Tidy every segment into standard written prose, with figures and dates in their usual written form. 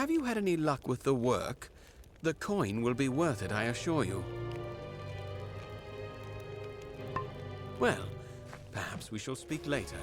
have you had any luck with the work? The coin will be worth it, I assure you. Well, perhaps we shall speak later.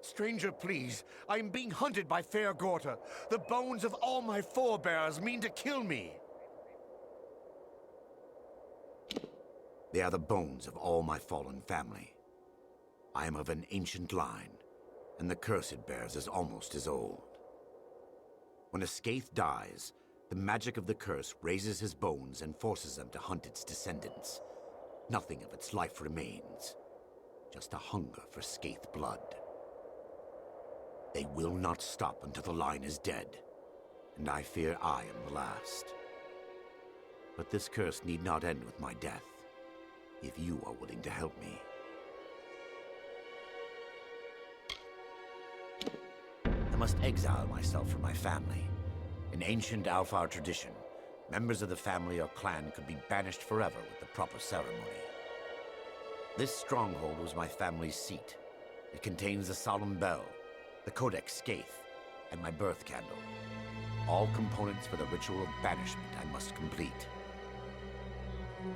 Stranger, please. I am being hunted by Fair Gorta. The bones of all my forebears mean to kill me. They are the bones of all my fallen family. I am of an ancient line, and the curse it bears is almost as old. When a Skaith dies, the magic of the curse raises his bones and forces them to hunt its descendants. Nothing of its life remains, just a hunger for Skaith blood. They will not stop until the line is dead, and I fear I am the last. But this curse need not end with my death, if you are willing to help me. I must exile myself from my family. In ancient Alfar tradition, members of the family or clan could be banished forever with the proper ceremony. This stronghold was my family's seat. It contains the solemn bell, the Codex Skaith, and my birth candle. All components for the ritual of banishment I must complete.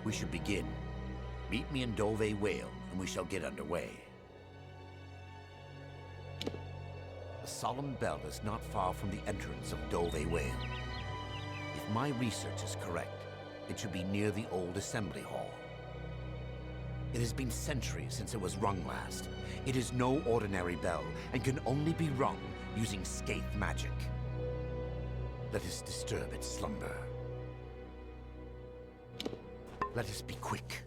We should begin. Meet me in Dove Whale, and we shall get underway. The solemn bell is not far from the entrance of Dove Whale. If my research is correct, it should be near the old assembly hall. It has been centuries since it was rung last. It is no ordinary bell, and can only be rung using Skaith magic. Let us disturb its slumber. Let us be quick.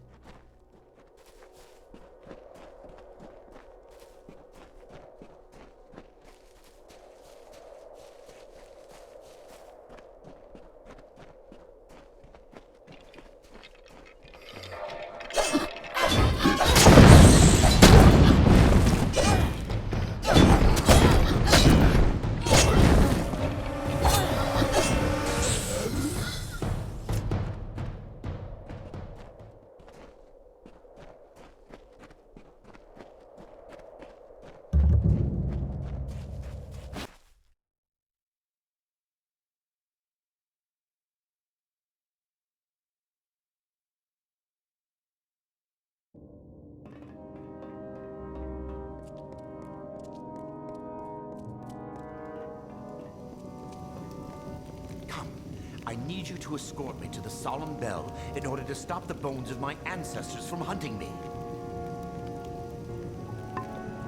I need you to escort me to the solemn bell in order to stop the bones of my ancestors from hunting me.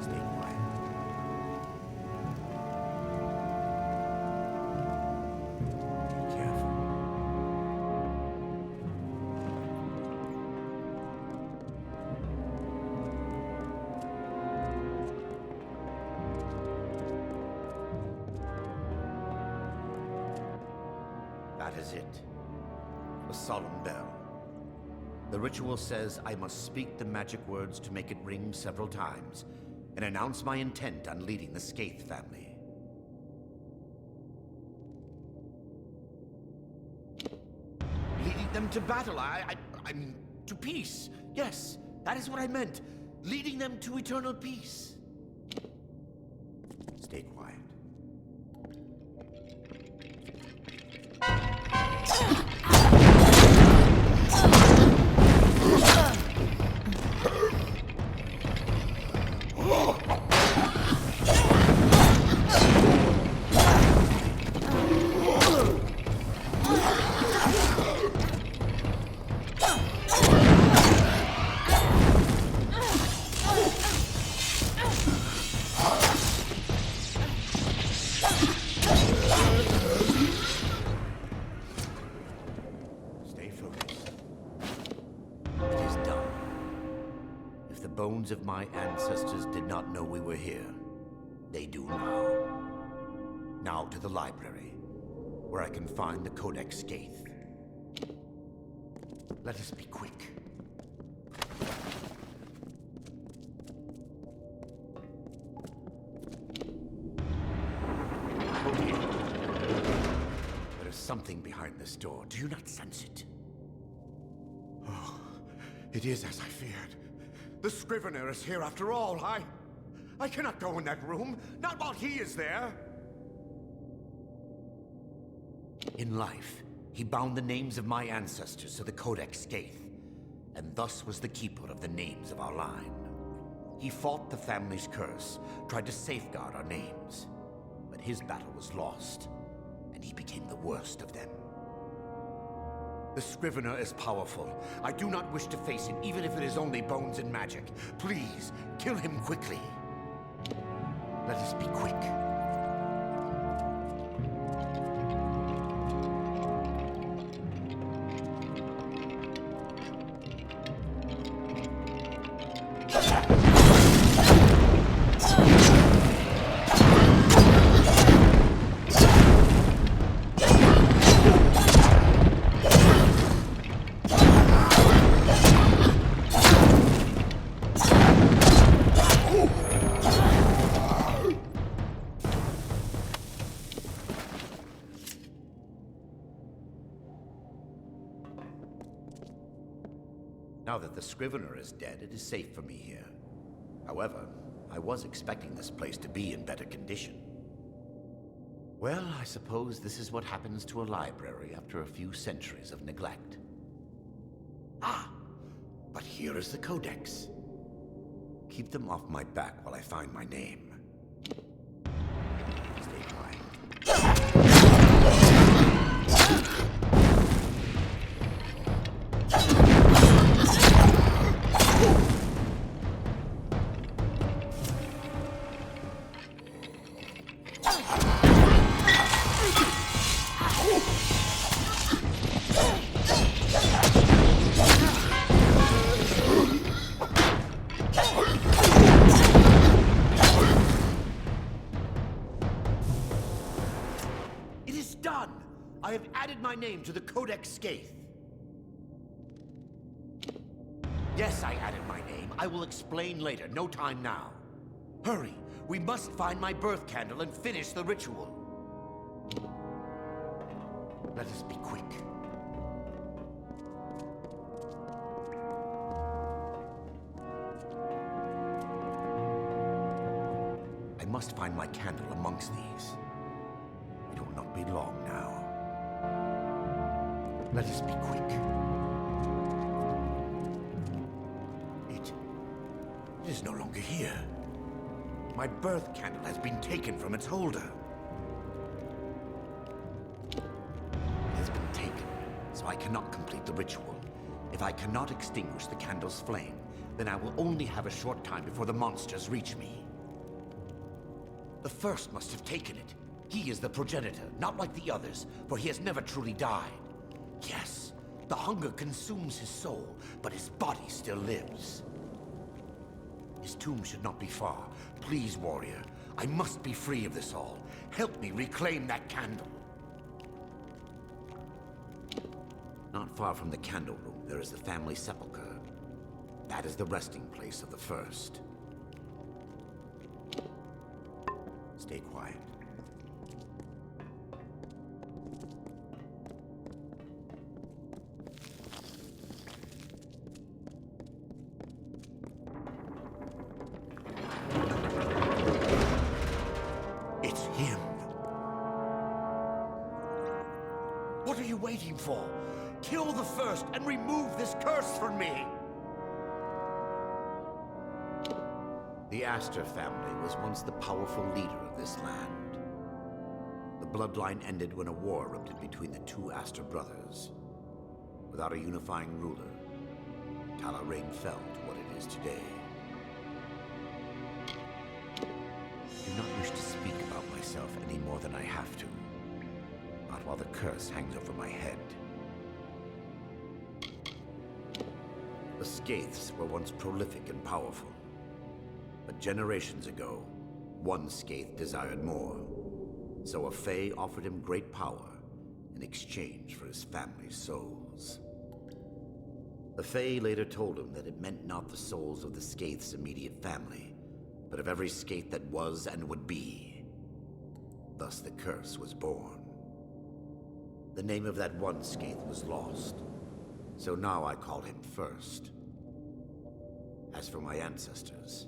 Stay quiet. Be careful. That is it. The solemn bell. The ritual says I must speak the magic words to make it ring several times, and announce my intent on leading the Skaith family. Leading them to battle, I mean, to peace. Yes, that is what I meant. Leading them to eternal peace. Stay quiet. The bones of my ancestors did not know we were here. They do now. Now to the library, where I can find the Codex Skaith. Let us be quick. Oh dear. There is something behind this door. Do you not sense it? Oh, it is as I feared. The Scrivener is here after all. I cannot go in that room, not while he is there. In life, he bound the names of my ancestors to the Codex Skaith, and thus was the keeper of the names of our line. He fought the family's curse, tried to safeguard our names, but his battle was lost, and he became the worst of them. The Scrivener is powerful. I do not wish to face it, even if it is only bones and magic. Please, kill him quickly. Let us be quick. Now that the Scrivener is dead, it is safe for me here. However, I was expecting this place to be in better condition. Well, I suppose this is what happens to a library after a few centuries of neglect. Ah! But here is the Codex. Keep them off my back while I find my name. Stay quiet. I have added my name to the Codex Skaith. Yes, I added my name. I will explain later. No time now. Hurry! We must find my birth candle and finish the ritual. Let us be quick. I must find my candle amongst these. It will not be long now. Let us be quick. It is no longer here. My birth candle has been taken from its holder. It has been the ritual. If I cannot extinguish the candle's flame, then I will only have a short time before the monsters reach me. The first must have taken it. He is the progenitor, not like the others, for he has never truly died. Yes, the hunger consumes his soul, but his body still lives. His tomb should not be far. Please, warrior, I must be free of this all. Help me reclaim that candle. Not far from the candle room, there is the family sepulchre. That is the resting place of the first. Stay quiet. It's him. What are you waiting for? Kill the first and remove this curse from me! The Astor family was once the powerful leader of this land. The bloodline ended when a war erupted between the two Astor brothers. Without a unifying ruler, Talarain fell to what it is today. I do not wish to speak about myself any more than I have to. Not while the curse hangs over my head. The Skaiths were once prolific and powerful. But generations ago, one Skaith desired more. So a Fae offered him great power in exchange for his family's souls. The Fae later told him that it meant not the souls of the Skaith's immediate family, but of every Skaith that was and would be. Thus the curse was born. The name of that one Skaith was lost, so now I call him First. As for my ancestors,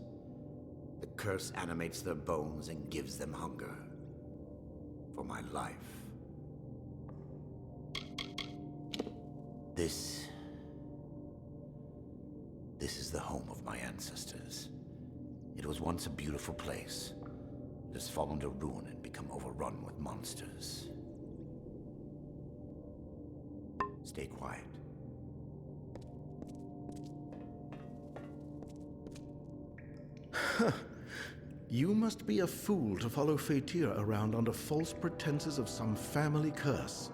the curse animates their bones and gives them hunger for my life. This is the home of my ancestors. It was once a beautiful place. It has fallen to ruin and become overrun with monsters. Stay quiet. You must be a fool to follow Fatir around under false pretenses of some family curse.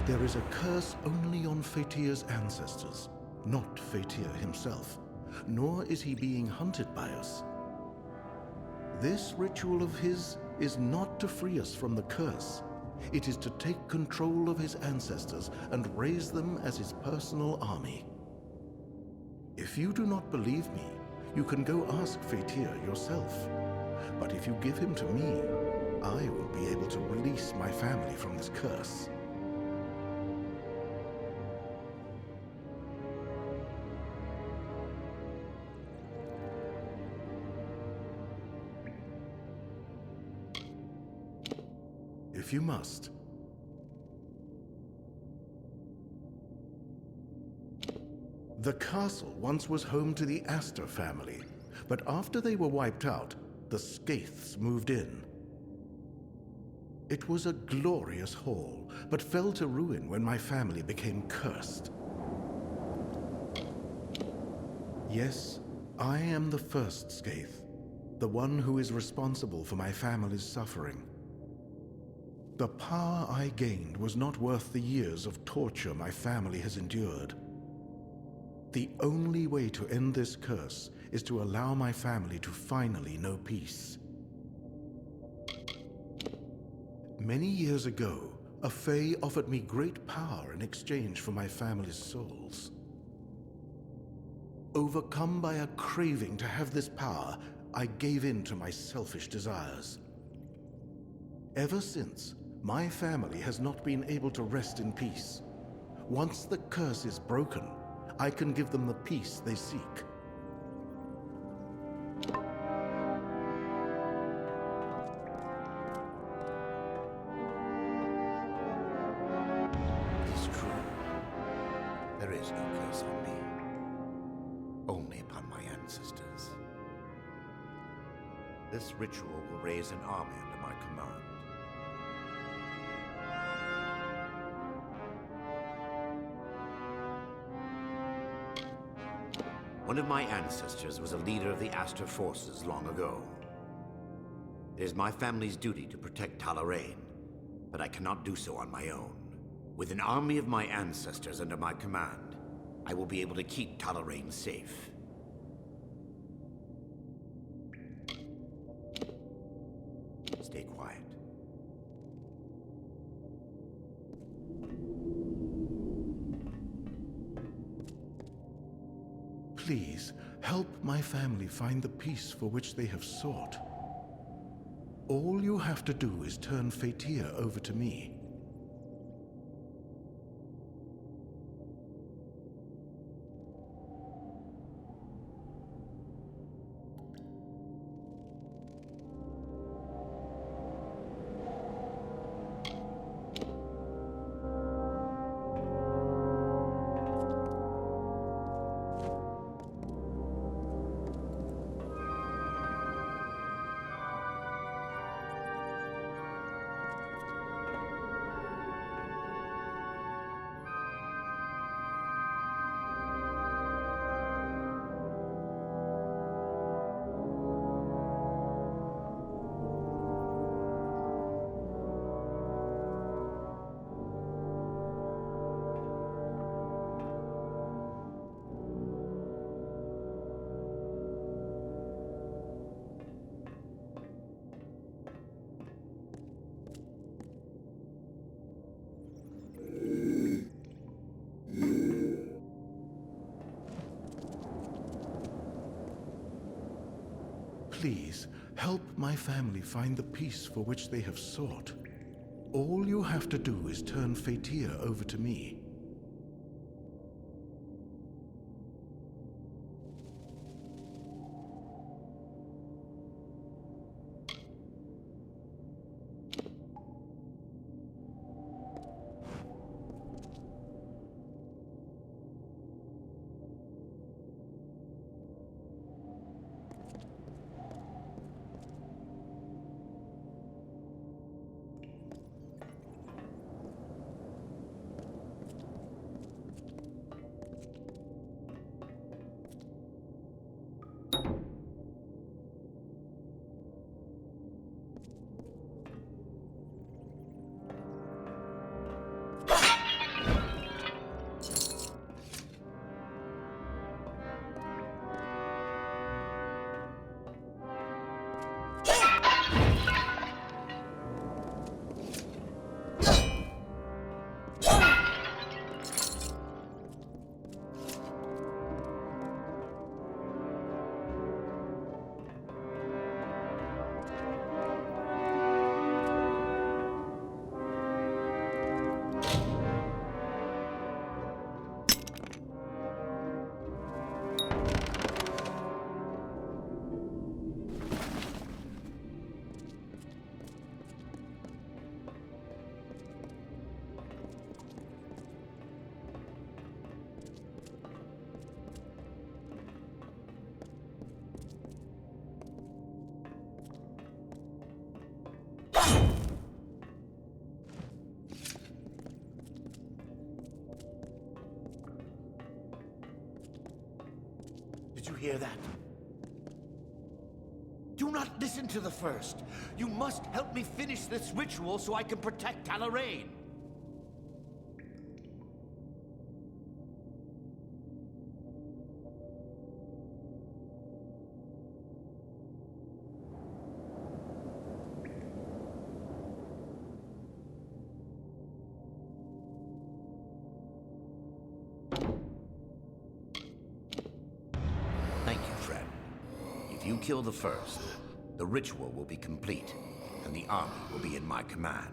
There is a curse only on Fatir's ancestors, not Fatir himself, nor is he being hunted by us. This ritual of his is not to free us from the curse. It is to take control of his ancestors and raise them as his personal army. If you do not believe me, you can go ask Fatir yourself. But if you give him to me, I will be able to release my family from this curse. If you must. The castle once was home to the Astor family, but after they were wiped out, the Skaiths moved in. It was a glorious hall, but fell to ruin when my family became cursed. Yes, I am the first Skaith, the one who is responsible for my family's suffering. The power I gained was not worth the years of torture my family has endured. The only way to end this curse is to allow my family to finally know peace. Many years ago, a Fae offered me great power in exchange for my family's souls. Overcome by a craving to have this power, I gave in to my selfish desires. Ever since, my family has not been able to rest in peace. Once the curse is broken, I can give them the peace they seek. It is true. There is no curse on me. Only upon my ancestors. This ritual will raise an army under my command. One of my ancestors was a leader of the Astor forces long ago. It is my family's duty to protect Talarain, but I cannot do so on my own. With an army of my ancestors under my command, I will be able to keep Talarain safe. Stay quiet. Please, help my family find the peace for which they have sought. All you have to do is turn Fatir over to me. Please, help my family find the peace for which they have sought. All you have to do is turn Fatir over to me. Did you hear that? Do not listen to the first. You must help me finish this ritual so I can protect Talarain. Thank you, friend. If you kill the first, the ritual will be complete, and the army will be in my command.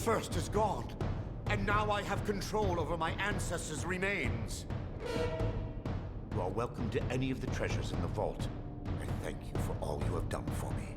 first is gone, and now I have control over my ancestors' remains. You are welcome to any of the treasures in the vault. I thank you for all you have done for me.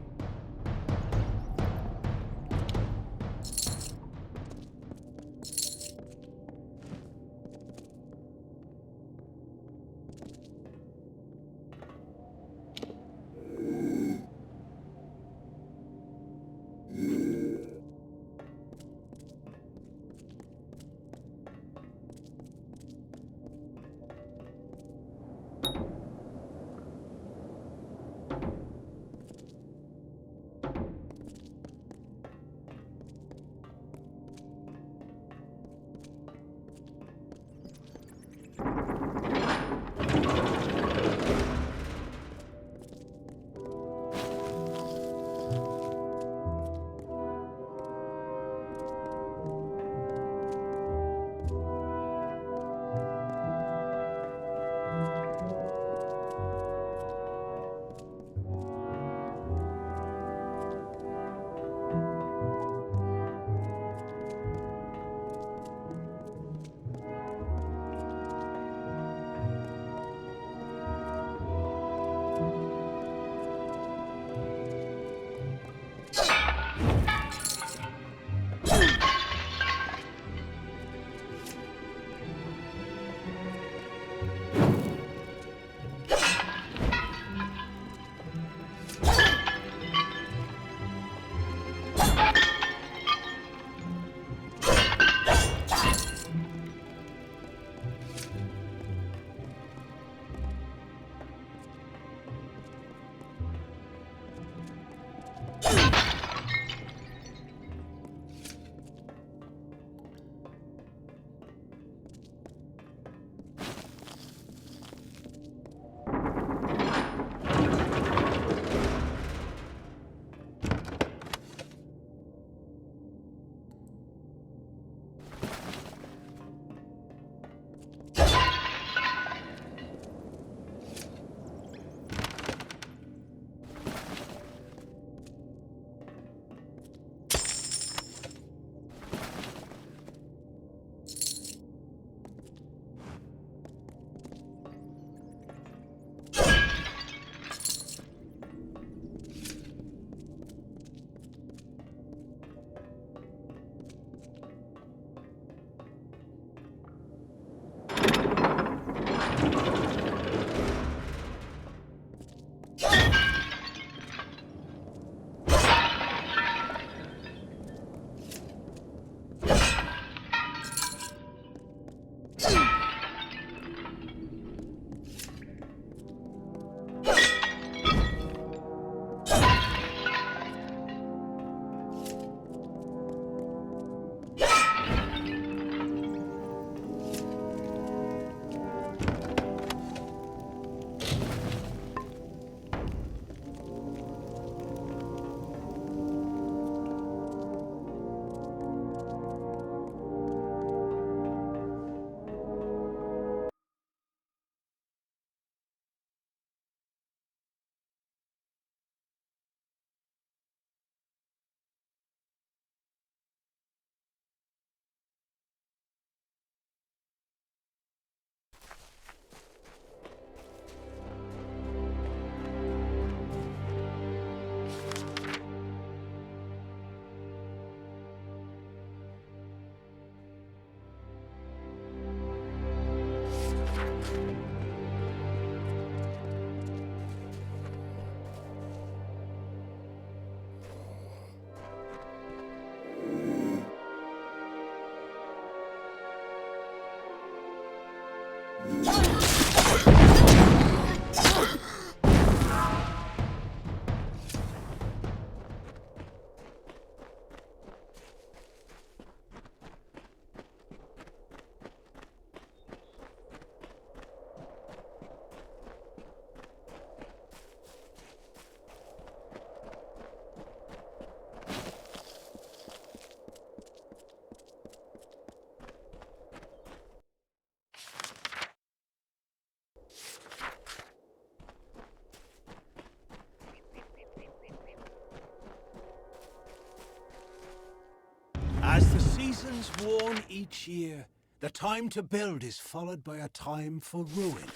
As the seasons warn each year, the time to build is followed by a time for ruin.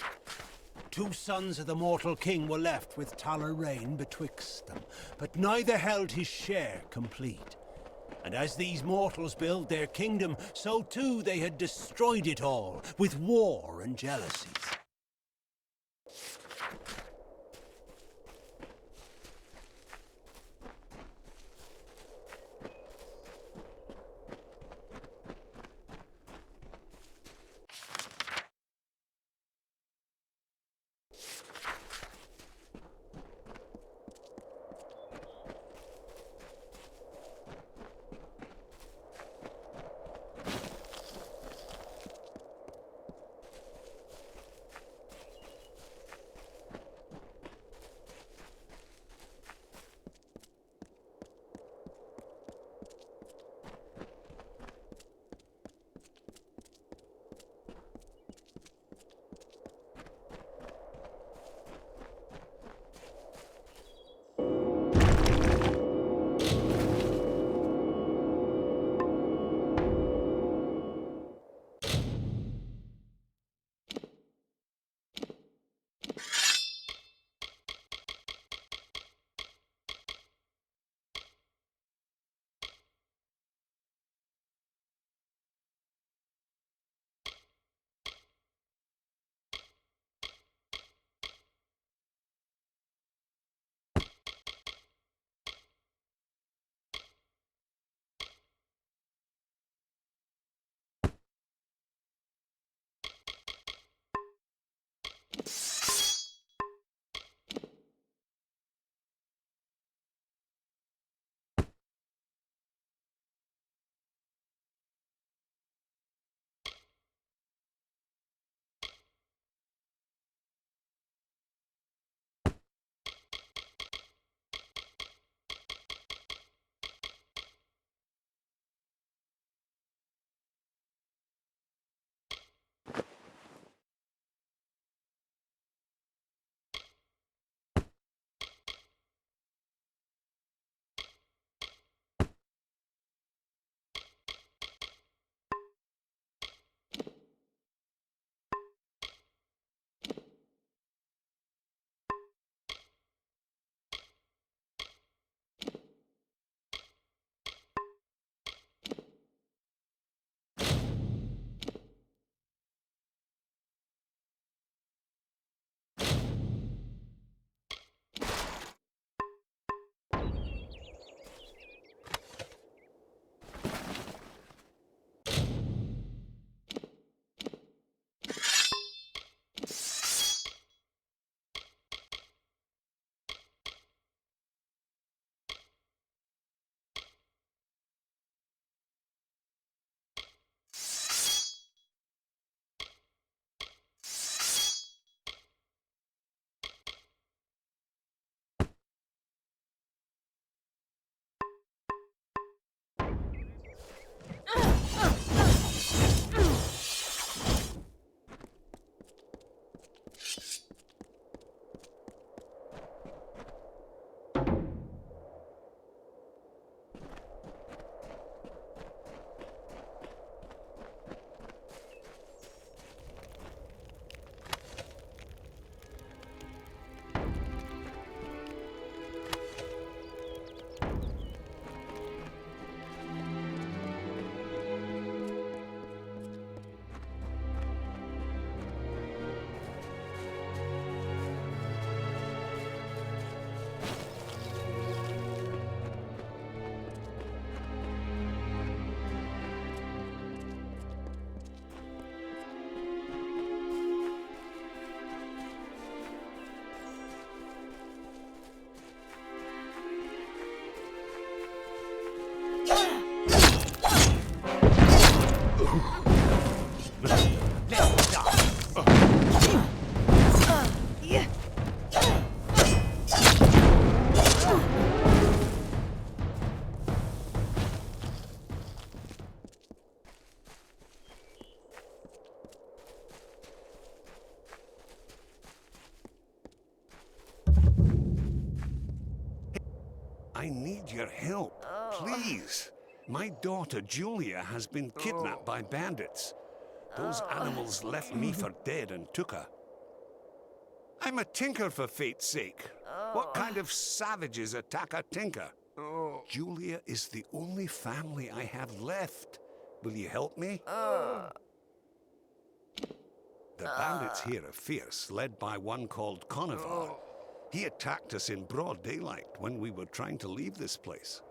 2 sons of the mortal king were left with Talar Rain betwixt them, but neither held his share complete. And as these mortals built their kingdom, so too they had destroyed it all with war and jealousies. I need your help. Please. My daughter, Julia, has been kidnapped by bandits. Those animals left me for dead and took her. I'm a tinker, for fate's sake. What kind of savages attack a tinker? Julia is the only family I have left. Will you help me? The bandits here are fierce, led by one called Conover. He attacked us in broad daylight when we were trying to leave this place.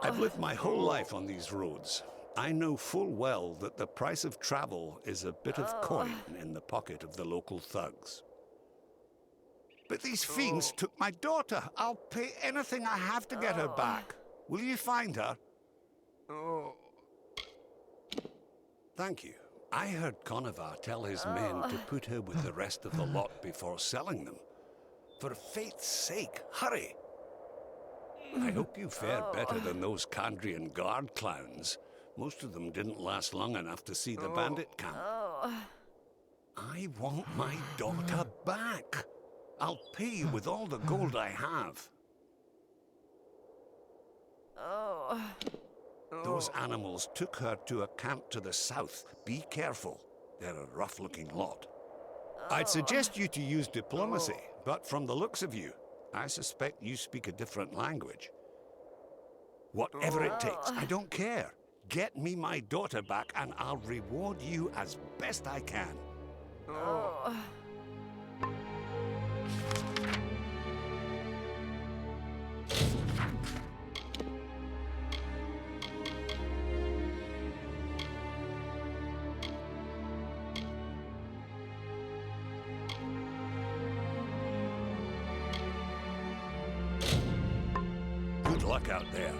I've lived my whole life on these roads. I know full well that the price of travel is a bit of coin in the pocket of the local thugs. But these fiends took my daughter. I'll pay anything I have to get her back. Will you find her? Thank you. I heard Conover tell his men to put her with the rest of the lot before selling them. For fate's sake, hurry! I hope you fare better than those Kandrian guard clowns. Most of them didn't last long enough to see the bandit camp. I want my daughter back. I'll pay you with all the gold I have. Those animals took her to a camp to the south. Be careful. They're a rough-looking lot. I'd suggest you to use diplomacy, but from the looks of you, I suspect you speak a different language. Whatever it takes, I don't care. Get me my daughter back and I'll reward you as best I can. Good luck out there.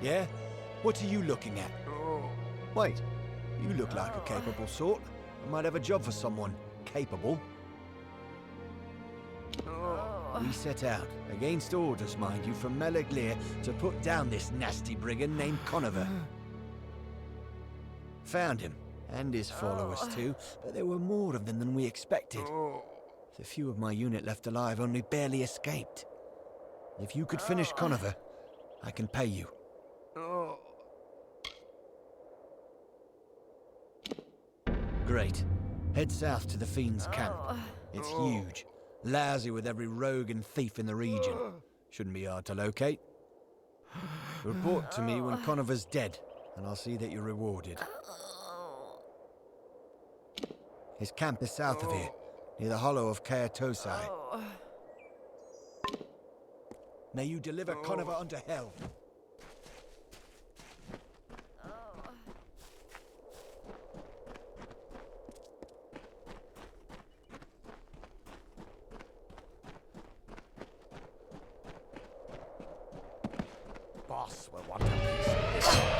Yeah? What are you looking at? Wait, you look like a capable sort. I might have a job for someone capable. We set out, against orders, mind you, from Meleglir, to put down this nasty brigand named Conover. Found him, and his followers too, but there were more of them than we expected. The few of my unit left alive only barely escaped. If you could finish Conover, I can pay you. Great. Head south to the Fiend's camp. It's huge. Lousy with every rogue and thief in the region. Shouldn't be hard to locate. Report to me when Conover's dead, and I'll see that you're rewarded. His camp is south of here, near the hollow of Kaatosai. May you deliver Conover unto hell. Boss will want a piece of this.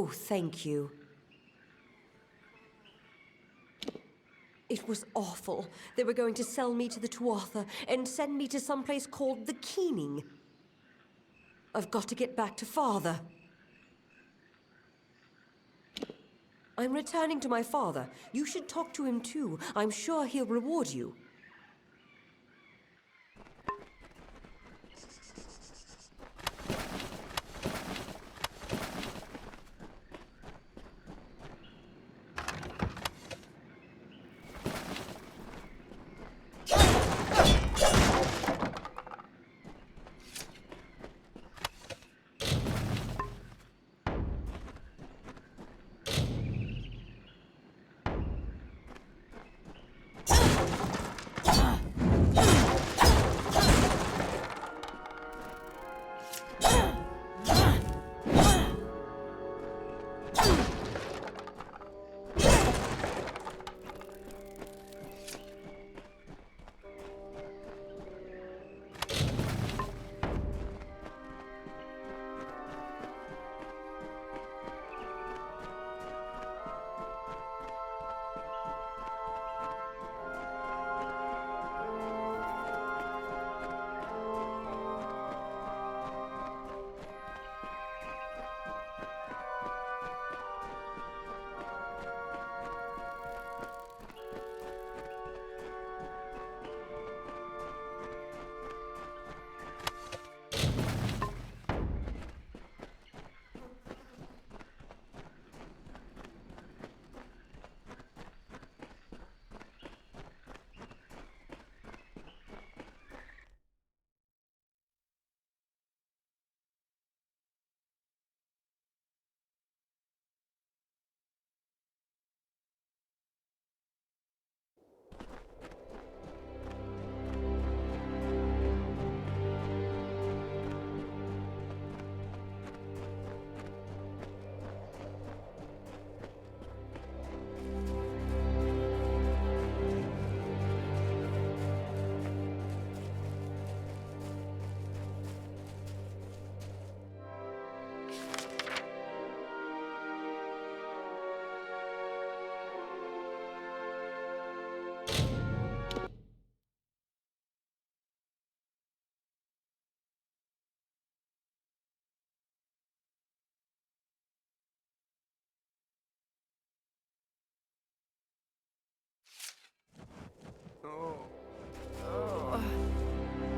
Oh, thank you. It was awful. They were going to sell me to the Tuatha and send me to some place called the Keening. I've got to get back to Father. I'm returning to my father. You should talk to him too. I'm sure he'll reward you.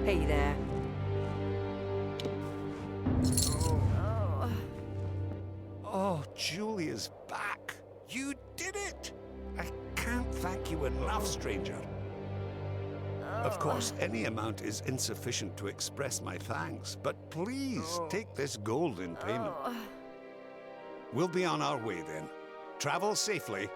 Hey there. Oh, Julia's back. You did it! I can't thank you enough, stranger. Of course, any amount is insufficient to express my thanks, but please take this gold in payment. We'll be on our way then. Travel safely.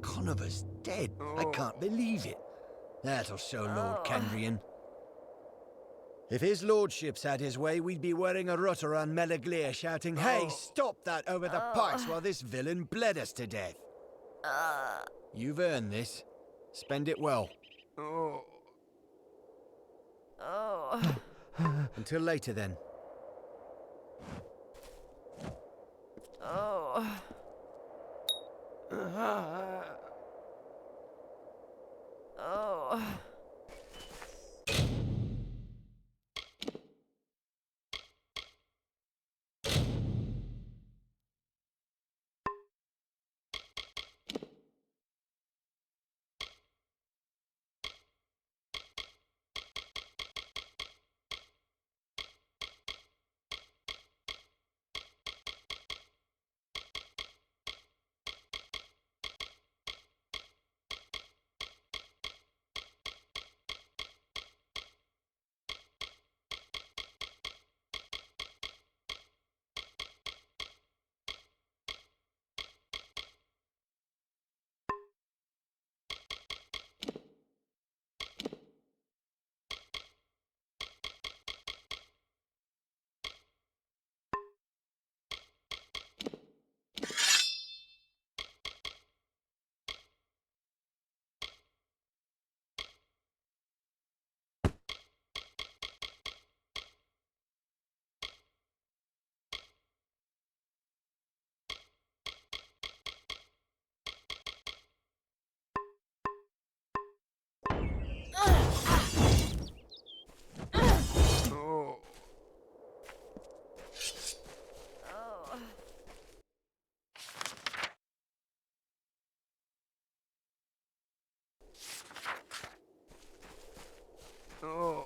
Conover's dead. I can't believe it. That'll show Lord Candrian. If his lordship's had his way, we'd be wearing a rut around Melaglir shouting, "Hey, stop that over the pikes while this villain bled us to death." You've earned this. Spend it well. Until later, then. Oh. Oh. Oh.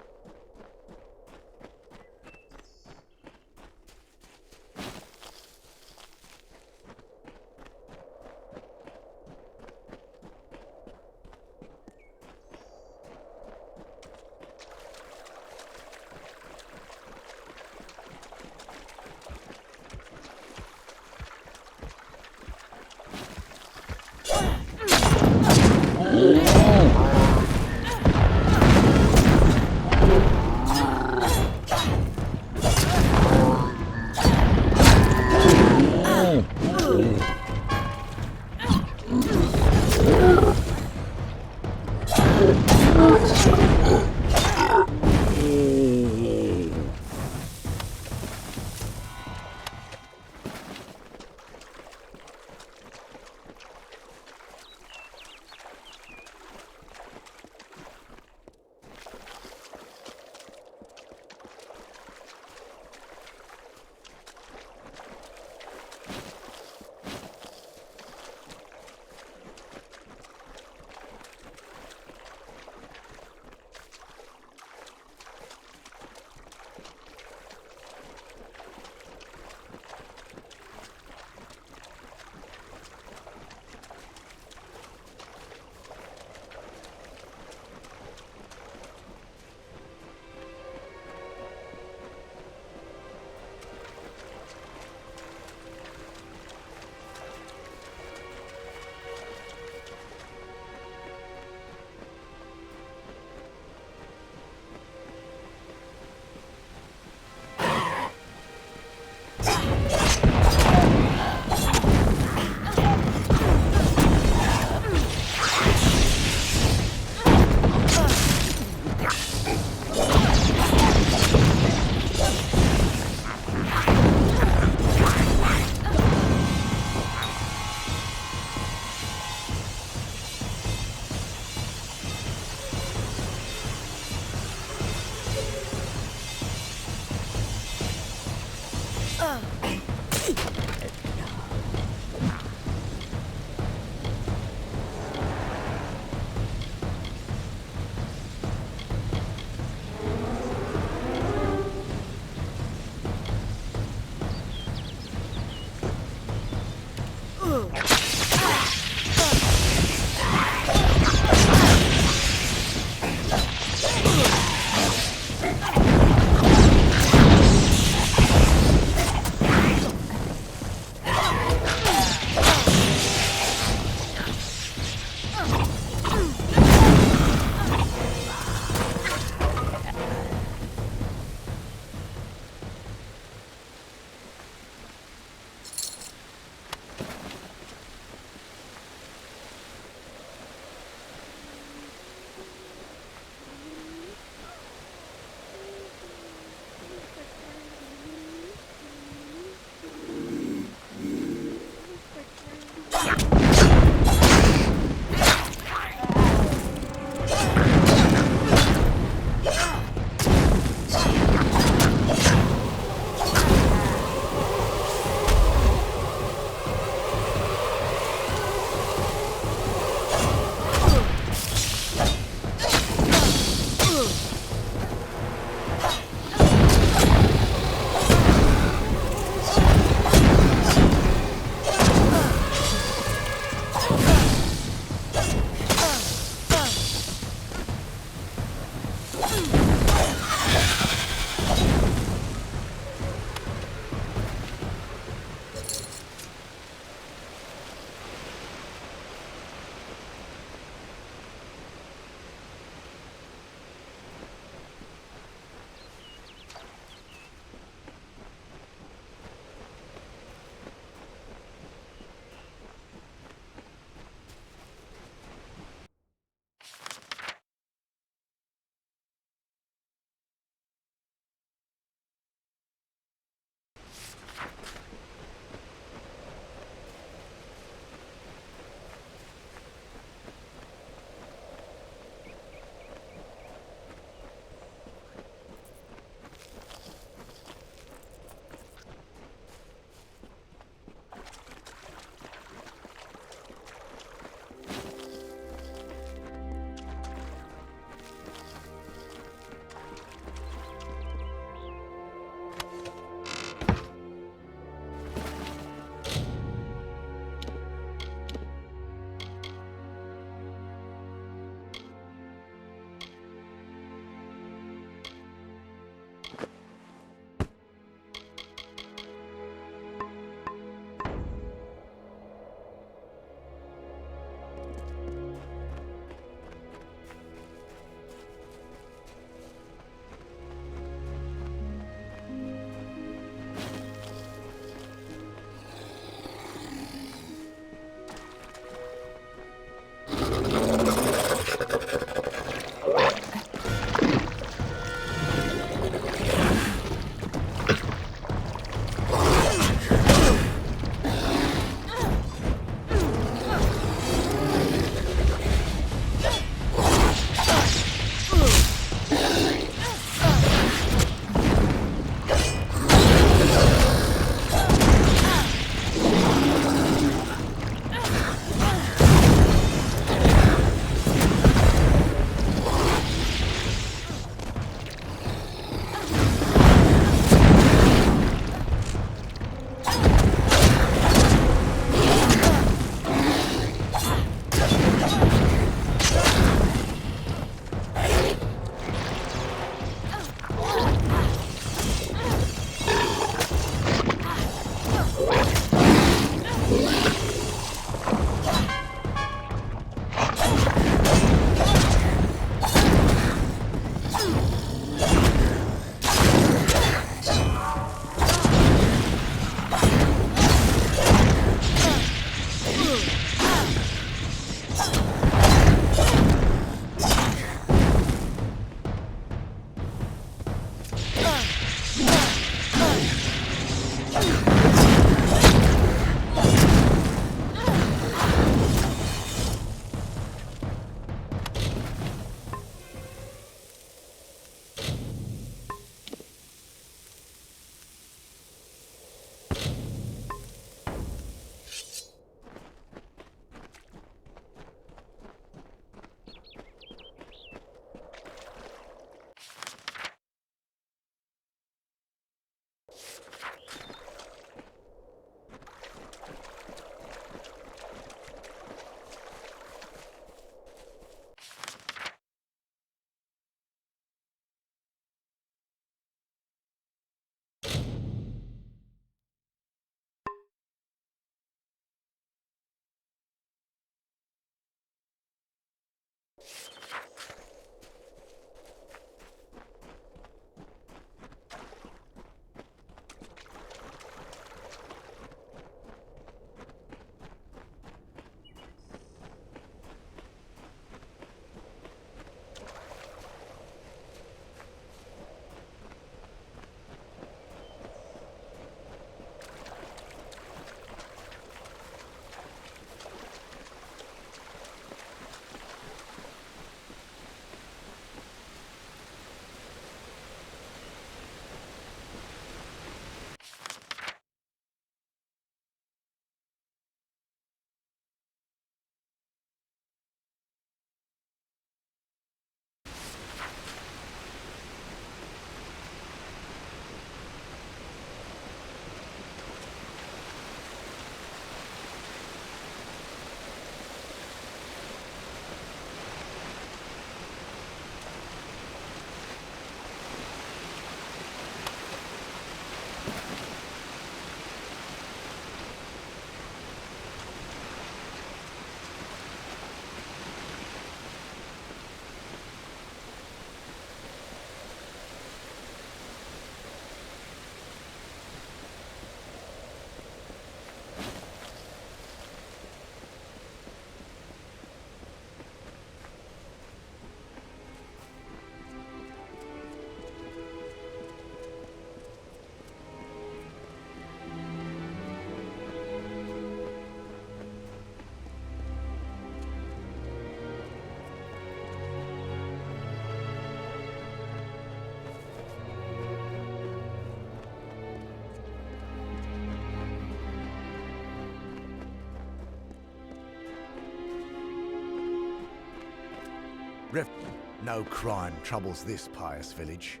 No crime troubles this pious village.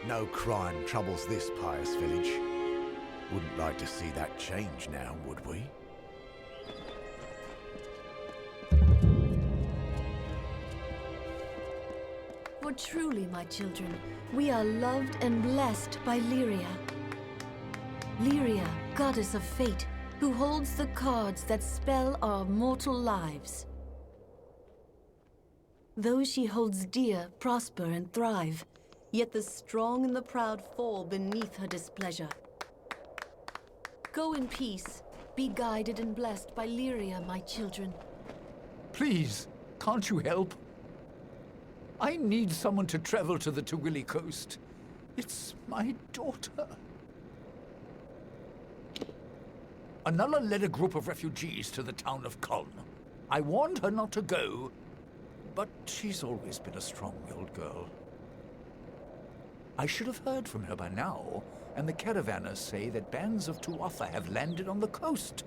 No crime troubles this pious village. Wouldn't like to see that change now, would we? For truly, my children, we are loved and blessed by Lyria. Lyria, goddess of fate, who holds the cards that spell our mortal lives. Those she holds dear prosper and thrive, yet the strong and the proud fall beneath her displeasure. Go in peace, be guided and blessed by Lyria, my children. Please, can't you help? I need someone to travel to the Tawili coast. It's my daughter. Anala led a group of refugees to the town of Kulm. I warned her not to go, but she's always been a strong-willed girl. I should have heard from her by now, and the caravanners say that bands of Tuatha have landed on the coast.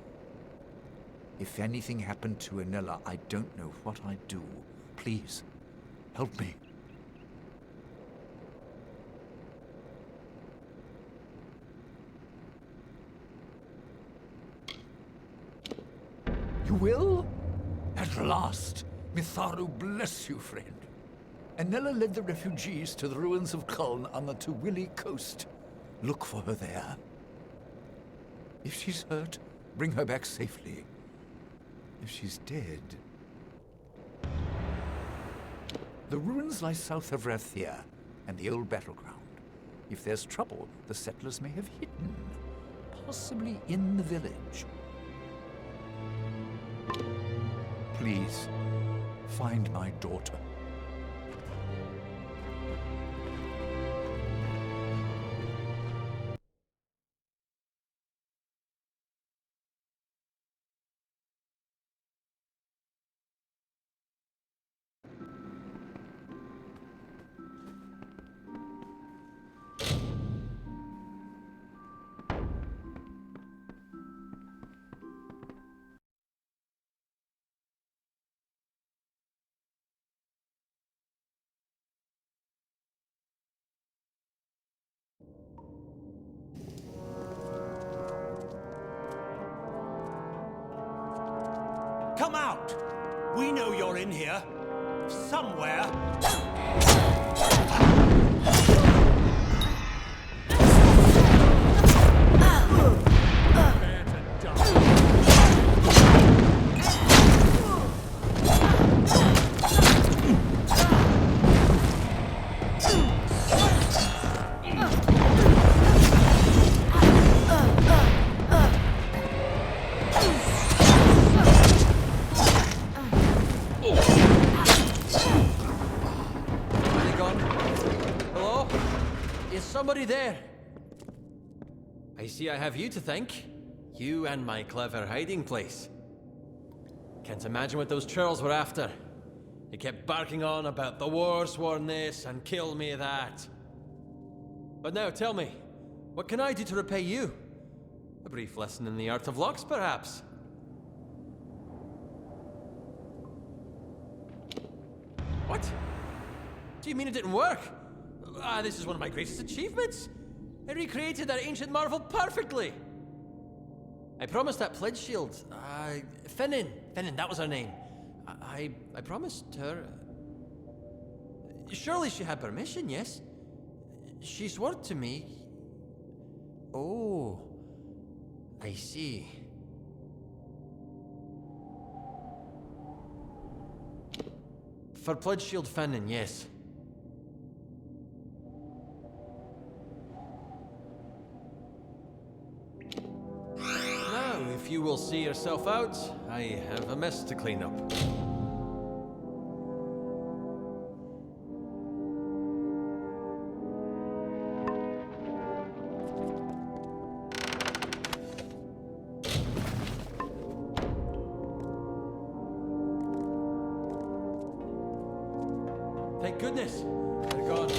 If anything happened to Anela, I don't know what I'd do. Please, help me. You will? At last! Mitharu bless you, friend. Anela led the refugees to the ruins of Kuln on the Tawili coast. Look for her there. If she's hurt, bring her back safely. If she's dead... The ruins lie south of Rathia and the old battleground. If there's trouble, the settlers may have hidden, possibly in the village. Please, find my daughter. Come out! We know you're in here. Somewhere. Somebody there. I see I have you to thank. You and my clever hiding place. Can't imagine what those churls were after. They kept barking on about the war sworn this and kill me that. But now tell me, what can I do to repay you? A brief lesson in the art of locks, perhaps? What? Do you mean it didn't work? This is one of my greatest achievements. I recreated that ancient marvel perfectly. I promised that pledge shield. Finnan, that was her name. I promised her. Surely she had permission, yes? She swore to me. Oh, I see. For pledge shield Finnan, yes. If you will see yourself out, I have a mess to clean up. Thank goodness, they're gone.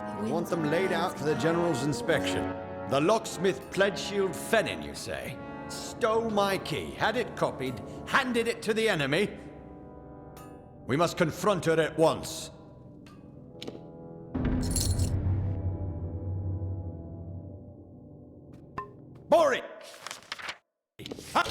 I want them laid out for the General's inspection. The locksmith pledge shield Finnan, you say? Stole my key, had it copied, handed it to the enemy? We must confront her at once. Bori! Ha!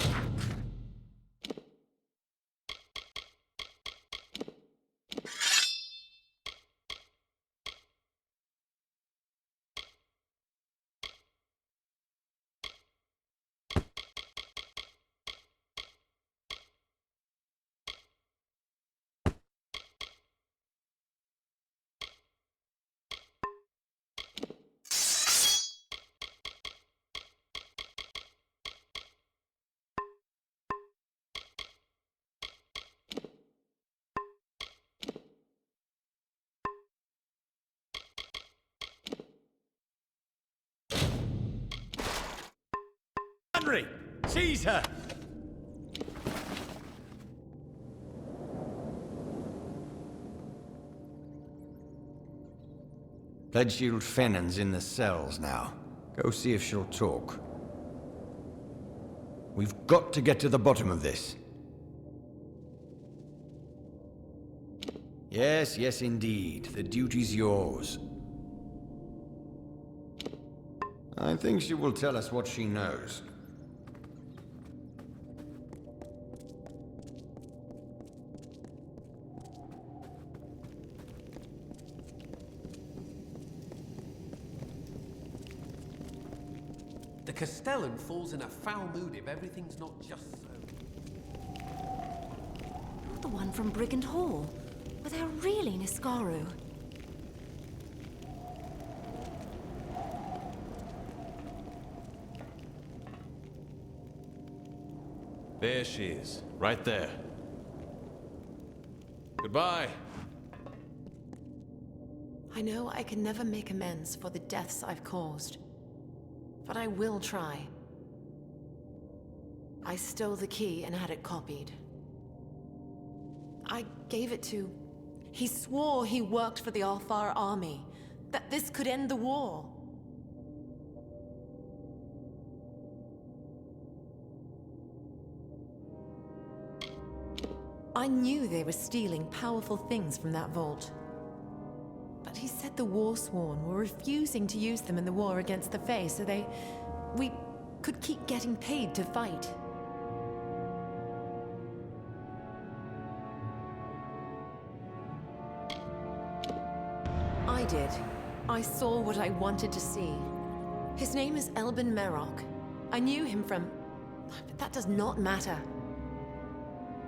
Henry! Seize her! Pledge shield Finnan's in the cells now. Go see if she'll talk. We've got to get to the bottom of this. Yes, yes indeed. The duty's yours. I think she will tell us what she knows. The Castellan falls in a foul mood if everything's not just so. Not the one from Brigand Hall. Were they really Niskaru? There she is, right there. Goodbye. I know I can never make amends for the deaths I've caused, but I will try. I stole the key and had it copied. I gave it to... He swore he worked for the Alfar army, that this could end the war. I knew they were stealing powerful things from that vault. But he said the Warsworn were refusing to use them in the war against the Fae, so we could keep getting paid to fight. I did. I saw what I wanted to see. His name is Elbin Merok. I knew him from... but that does not matter.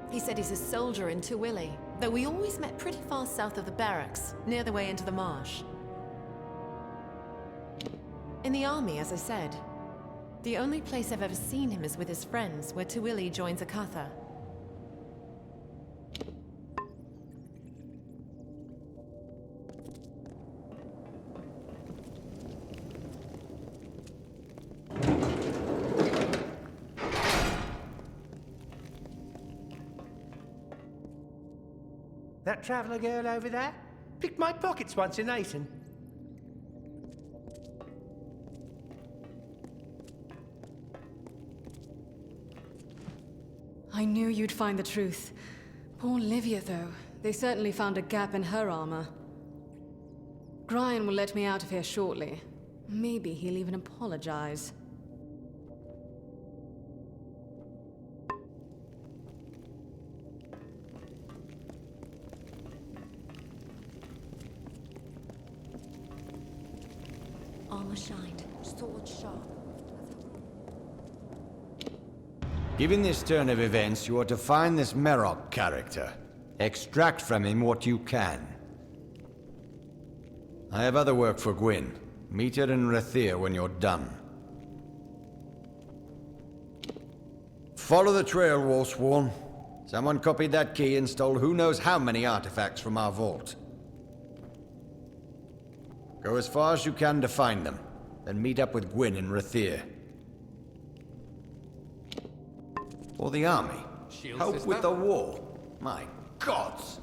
He said he's a soldier in Tuwili, though we always met pretty far south of the barracks, near the way into the marsh. In the army, as I said. The only place I've ever seen him is with his friends, where Tuwili joins Akatha. That traveller girl over there picked my pockets once in Aten. I knew you'd find the truth. Poor Livia, though. They certainly found a gap in her armor. Brian will let me out of here shortly. Maybe he'll even apologize. Armor shined, sword sharp. Given this turn of events, you are to find this Merok character. Extract from him what you can. I have other work for Gwyn. Meet her in Rathir when you're done. Follow the trail, Warsworn. Someone copied that key and stole who knows how many artifacts from our vault. Go as far as you can to find them, then meet up with Gwyn in Rathir. For the army. Help with the war. My gods!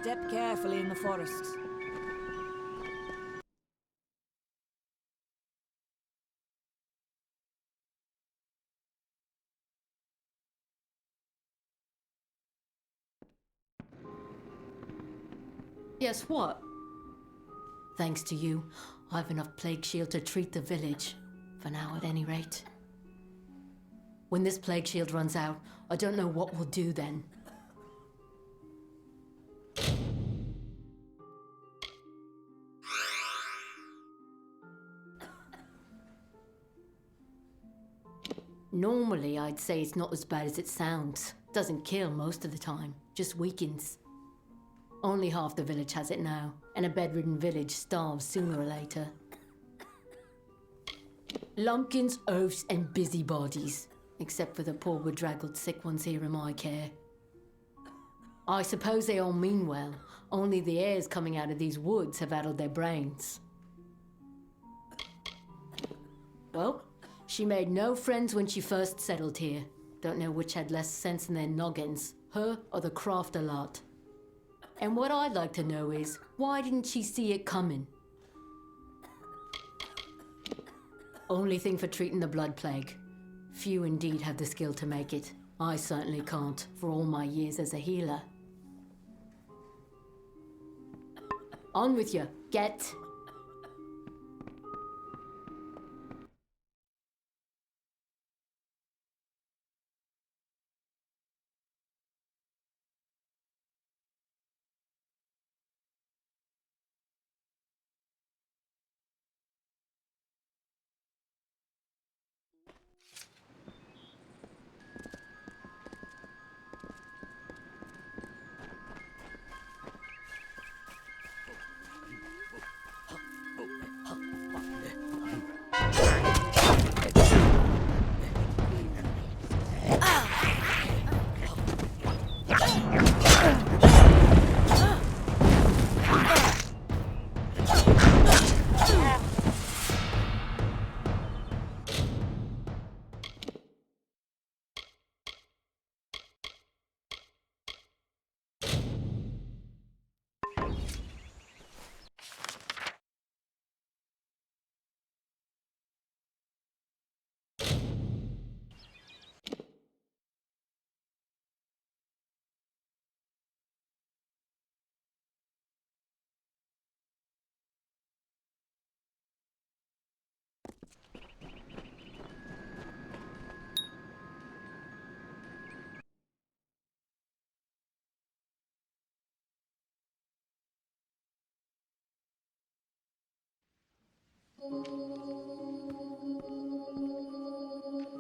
Step carefully in the forests. Yes, what? Thanks to you, I've enough plague shield to treat the village. For now, at any rate. When this plague shield runs out, I don't know what we'll do then. Normally, I'd say it's not as bad as it sounds. Doesn't kill most of the time, just weakens. Only half the village has it now, and a bedridden village starves sooner or later. Lumpkins, oafs, and busybodies, except for the poor bedraggled sick ones here in my care. I suppose they all mean well, only the airs coming out of these woods have addled their brains. Well, she made no friends when she first settled here. Don't know which had less sense in their noggins, her or the crafter lot. And what I'd like to know is, why didn't she see it coming? Only thing for treating the blood plague. Few indeed have the skill to make it. I certainly can't, for all my years as a healer. On with you, get!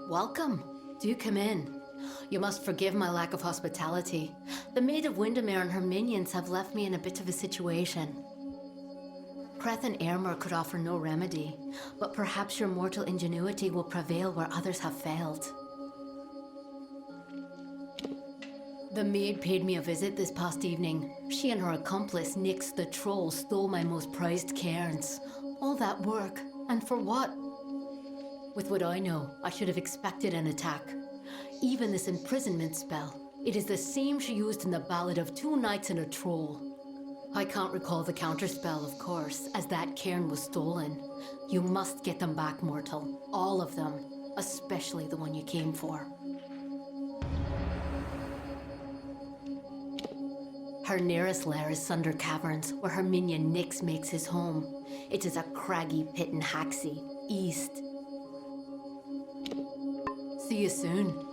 Welcome. Do come in. You must forgive my lack of hospitality. The Maid of Windermere and her minions have left me in a bit of a situation. Creth and Airmer could offer no remedy, but perhaps your mortal ingenuity will prevail where others have failed. The maid paid me a visit this past evening. She and her accomplice, Nyx the Troll, stole my most prized cairns. All that work, and for what? With what I know, I should have expected an attack. Even this imprisonment spell, it is the same she used in the Ballad of Two Knights and a Troll. I can't recall the counterspell, of course, as that cairn was stolen. You must get them back, mortal. All of them. Especially the one you came for. Her nearest lair is Sunder Caverns, where her minion Nyx makes his home. It is a craggy pit in Haxie, east. See you soon.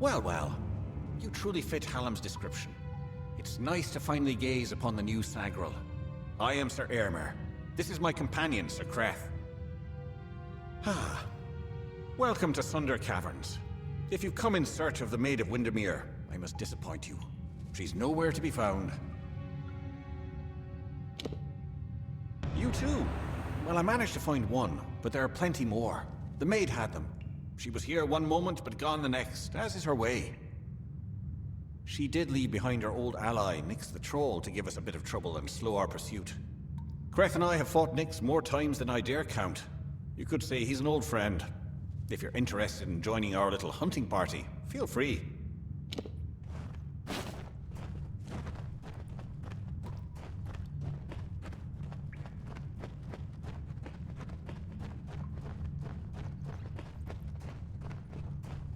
Well, well. You truly fit Hallam's description. It's nice to finally gaze upon the new Sagril. I am Sir Airmer. This is my companion, Sir Creth. Ah. Welcome to Sunder Caverns. If you've come in search of the Maid of Windermere, I must disappoint you. She's nowhere to be found. You too? Well, I managed to find one, but there are plenty more. The maid had them. She was here one moment, but gone the next, as is her way. She did leave behind her old ally, Nyx the Troll, to give us a bit of trouble and slow our pursuit. Creth and I have fought Nyx more times than I dare count. You could say he's an old friend. If you're interested in joining our little hunting party, feel free.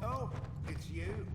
Oh, it's you.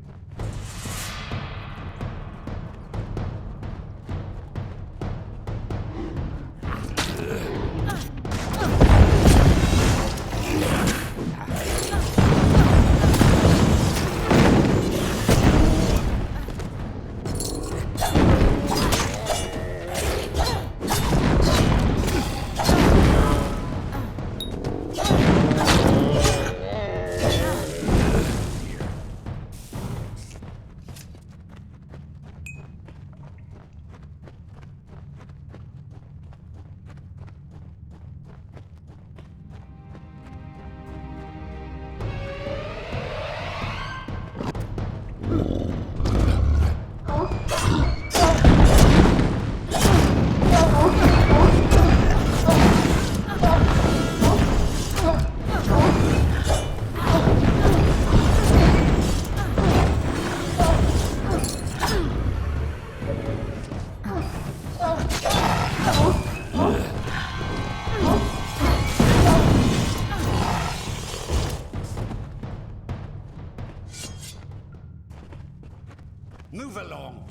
Move along.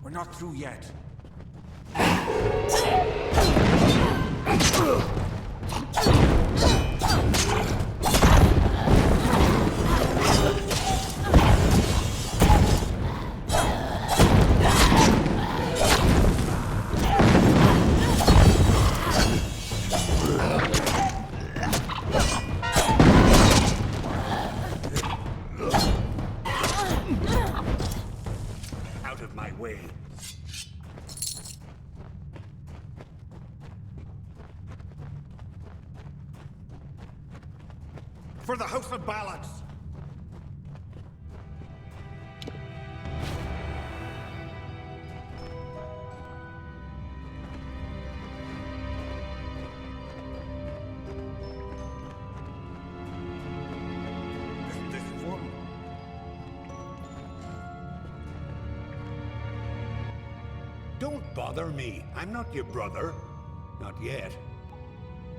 We're not through yet. Out of my way. For the House of Ballads! This one. Don't bother me. I'm not your brother. Not yet.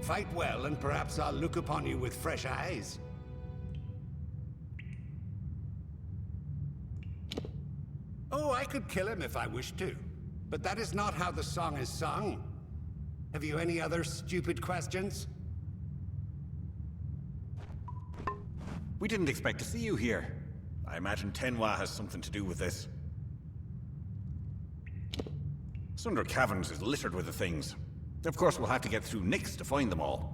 Fight well, and perhaps I'll look upon you with fresh eyes. Oh, I could kill him if I wished to. But that is not how the song is sung. Have you any other stupid questions? We didn't expect to see you here. I imagine Tenwa has something to do with this. Sunder Caverns is littered with the things. Of course, we'll have to get through Nyx to find them all.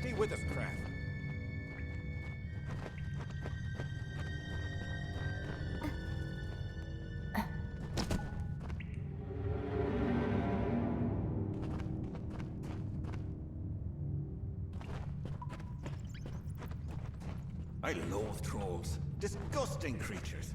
Stay with us, Krath. I loathe trolls. Disgusting creatures.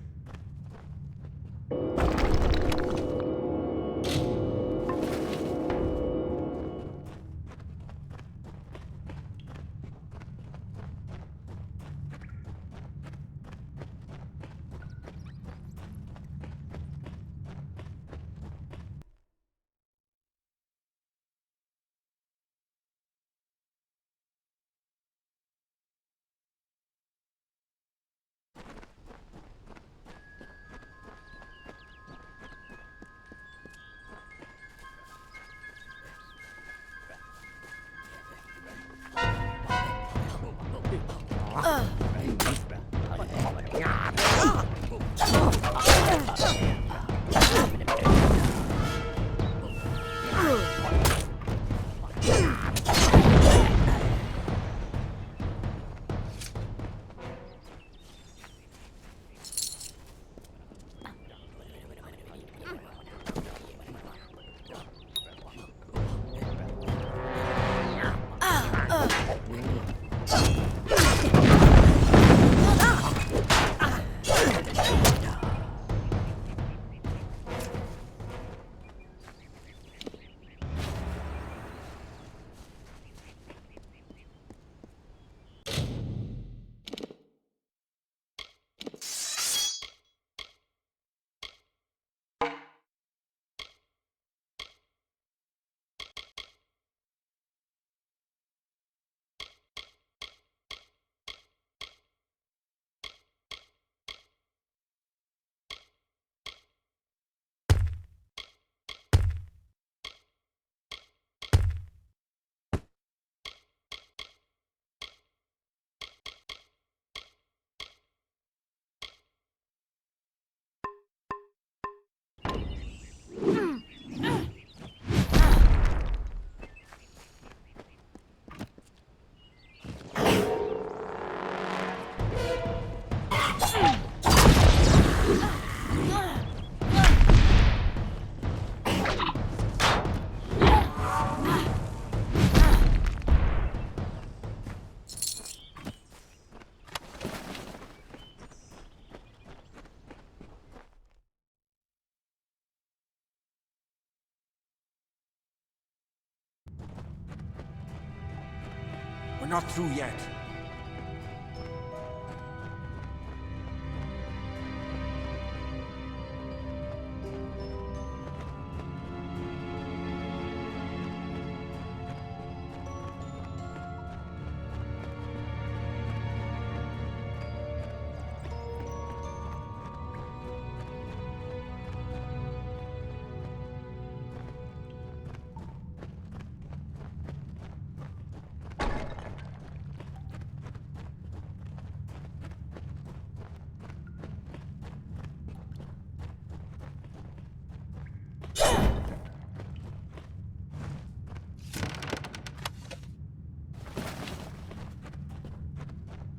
We're not through yet.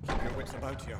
Keep your wits about you.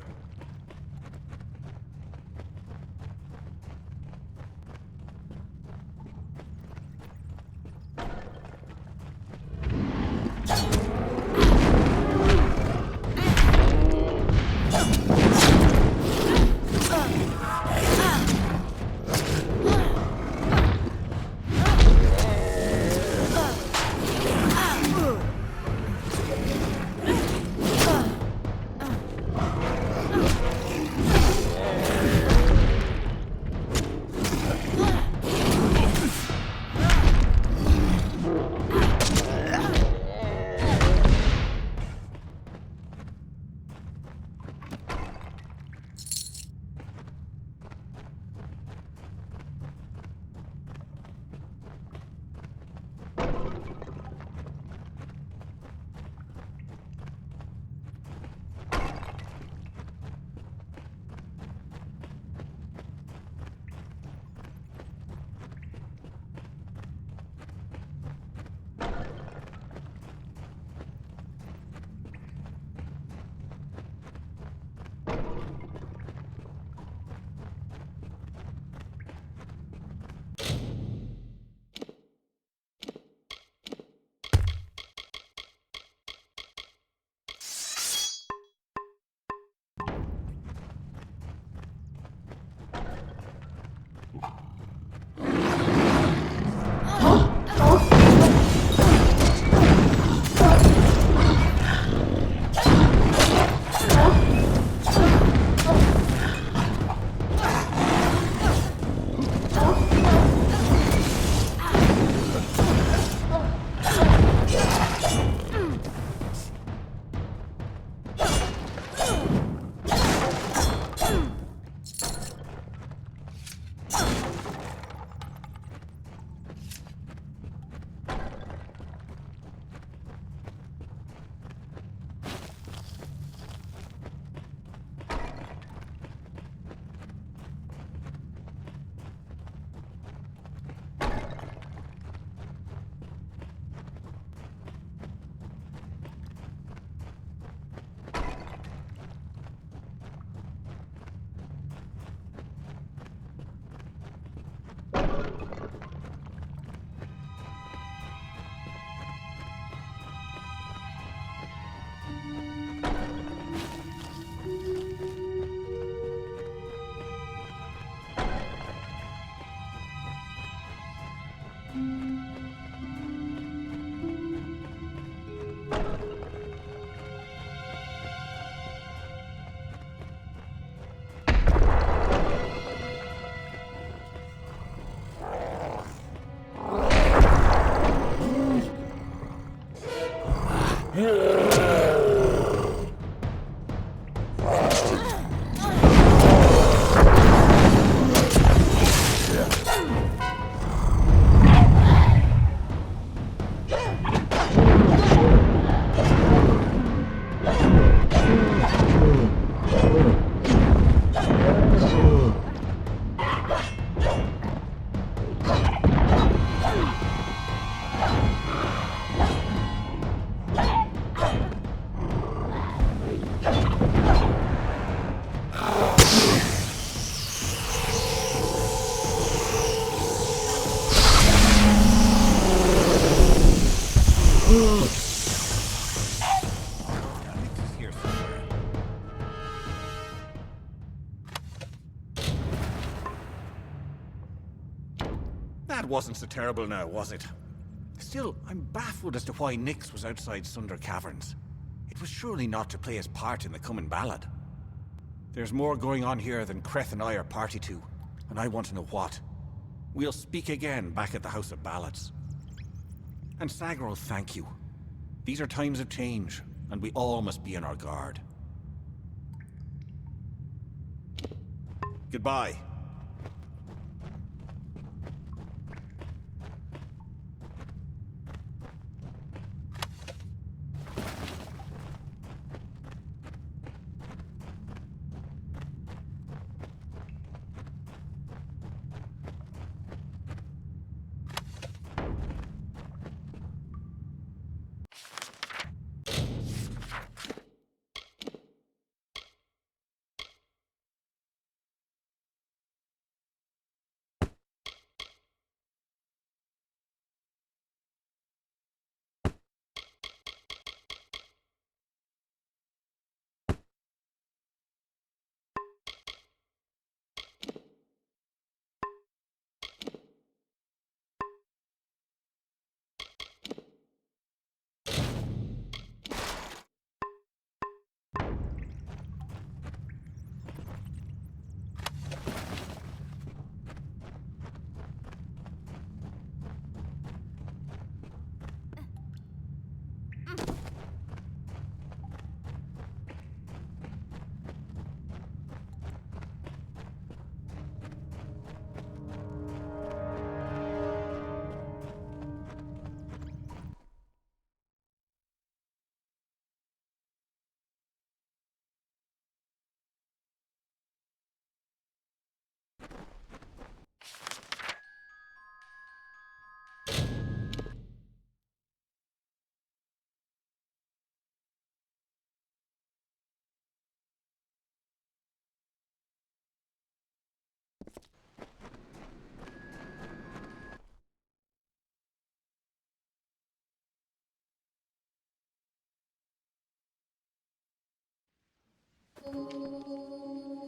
That wasn't so terrible now, was it? Still, I'm baffled as to why Nyx was outside Sunder Caverns. It was surely not to play his part in the coming ballad. There's more going on here than Creth and I are party to, and I want to know what. We'll speak again back at the House of Ballads. And Sagro, thank you. These are times of change, and we all must be on our guard. Goodbye.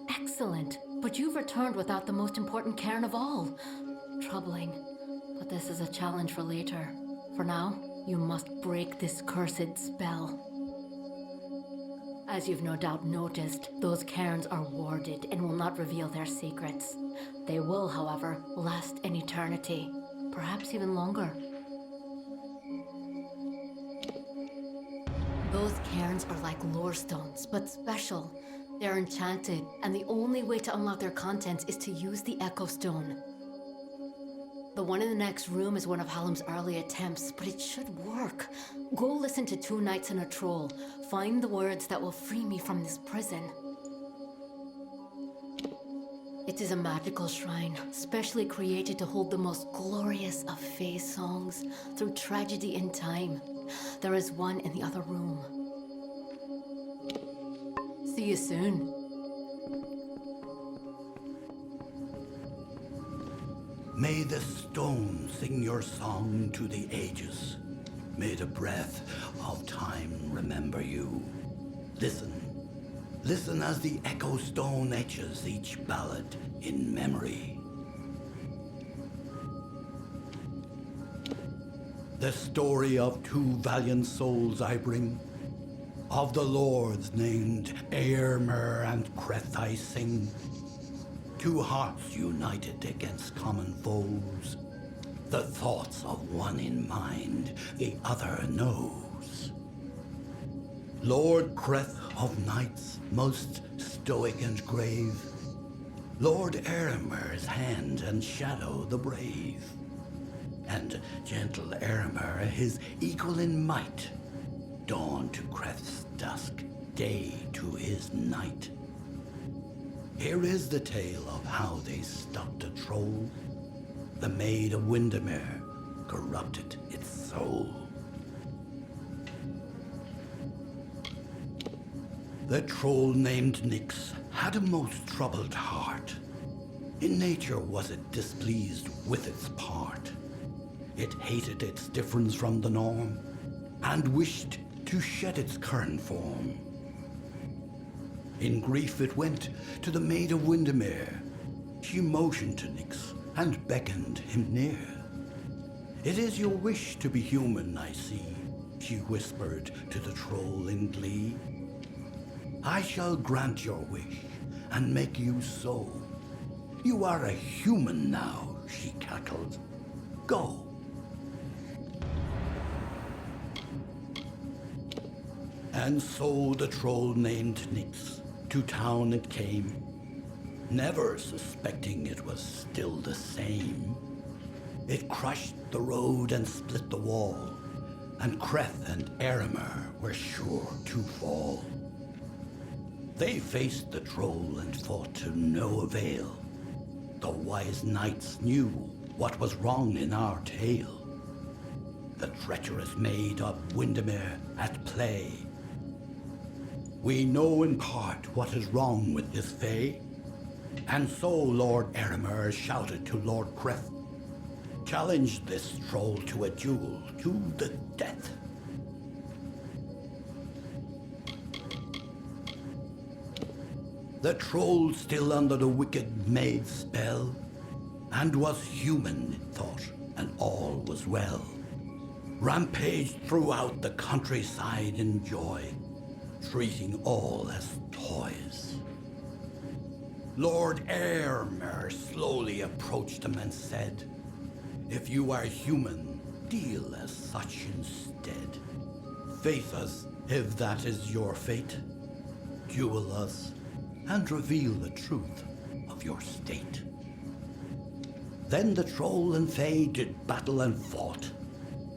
Excellent, but you've returned without the most important cairn of all. Troubling, but this is a challenge for later. For now, you must break this cursed spell. As you've no doubt noticed, those cairns are warded and will not reveal their secrets. They will, however, last an eternity, perhaps even longer. Those cairns are like lore stones, but special. They're enchanted, and the only way to unlock their contents is to use the Echo Stone. The one in the next room is one of Hallam's early attempts, but it should work. Go listen to Two Knights and a Troll. Find the words that will free me from this prison. It is a magical shrine, specially created to hold the most glorious of Fae songs through tragedy and time. There is one in the other room. See you soon. May the stone sing your song to the ages. May the breath of time remember you. Listen. Listen as the Echo Stone etches each ballad in memory. The story of two valiant souls I bring. Of the lords named Eärmer and Creth I sing. Two hearts united against common foes. The thoughts of one in mind, the other knows. Lord Creth of knights, most stoic and grave, Lord Eremer's hand and shadow the brave, and gentle Eremer, his equal in might, dawn to Creth's dusk, day to his night. Here is the tale of how they stopped a troll. The Maid of Windermere corrupted its soul. The troll named Nyx had a most troubled heart. In nature was it displeased with its part. It hated its difference from the norm, and wished to shed its current form. In grief it went to the Maid of Windermere. She motioned to Nyx and beckoned him near. "It is your wish to be human, I see," she whispered to the troll in glee. "I shall grant your wish and make you so. You are a human now," she cackled. "Go." And so the troll named Nyx to town it came, never suspecting it was still the same. It crushed the road and split the wall, and Creth and Eremer were sure to fall. They faced the troll and fought to no avail. The wise knights knew what was wrong in our tale. The treacherous Maid of Windermere at play. We know in part what is wrong with this fay, and so Lord Eremer shouted to Lord Creth, challenged this troll to a duel to the death. The troll still under the wicked maid's spell, and was human, it thought, and all was well. Rampaged throughout the countryside in joy, treating all as toys. Lord Eremer slowly approached him and said, "If you are human, deal as such instead. Face us, if that is your fate. Duel us, and reveal the truth of your state." Then the troll and fae did battle and fought.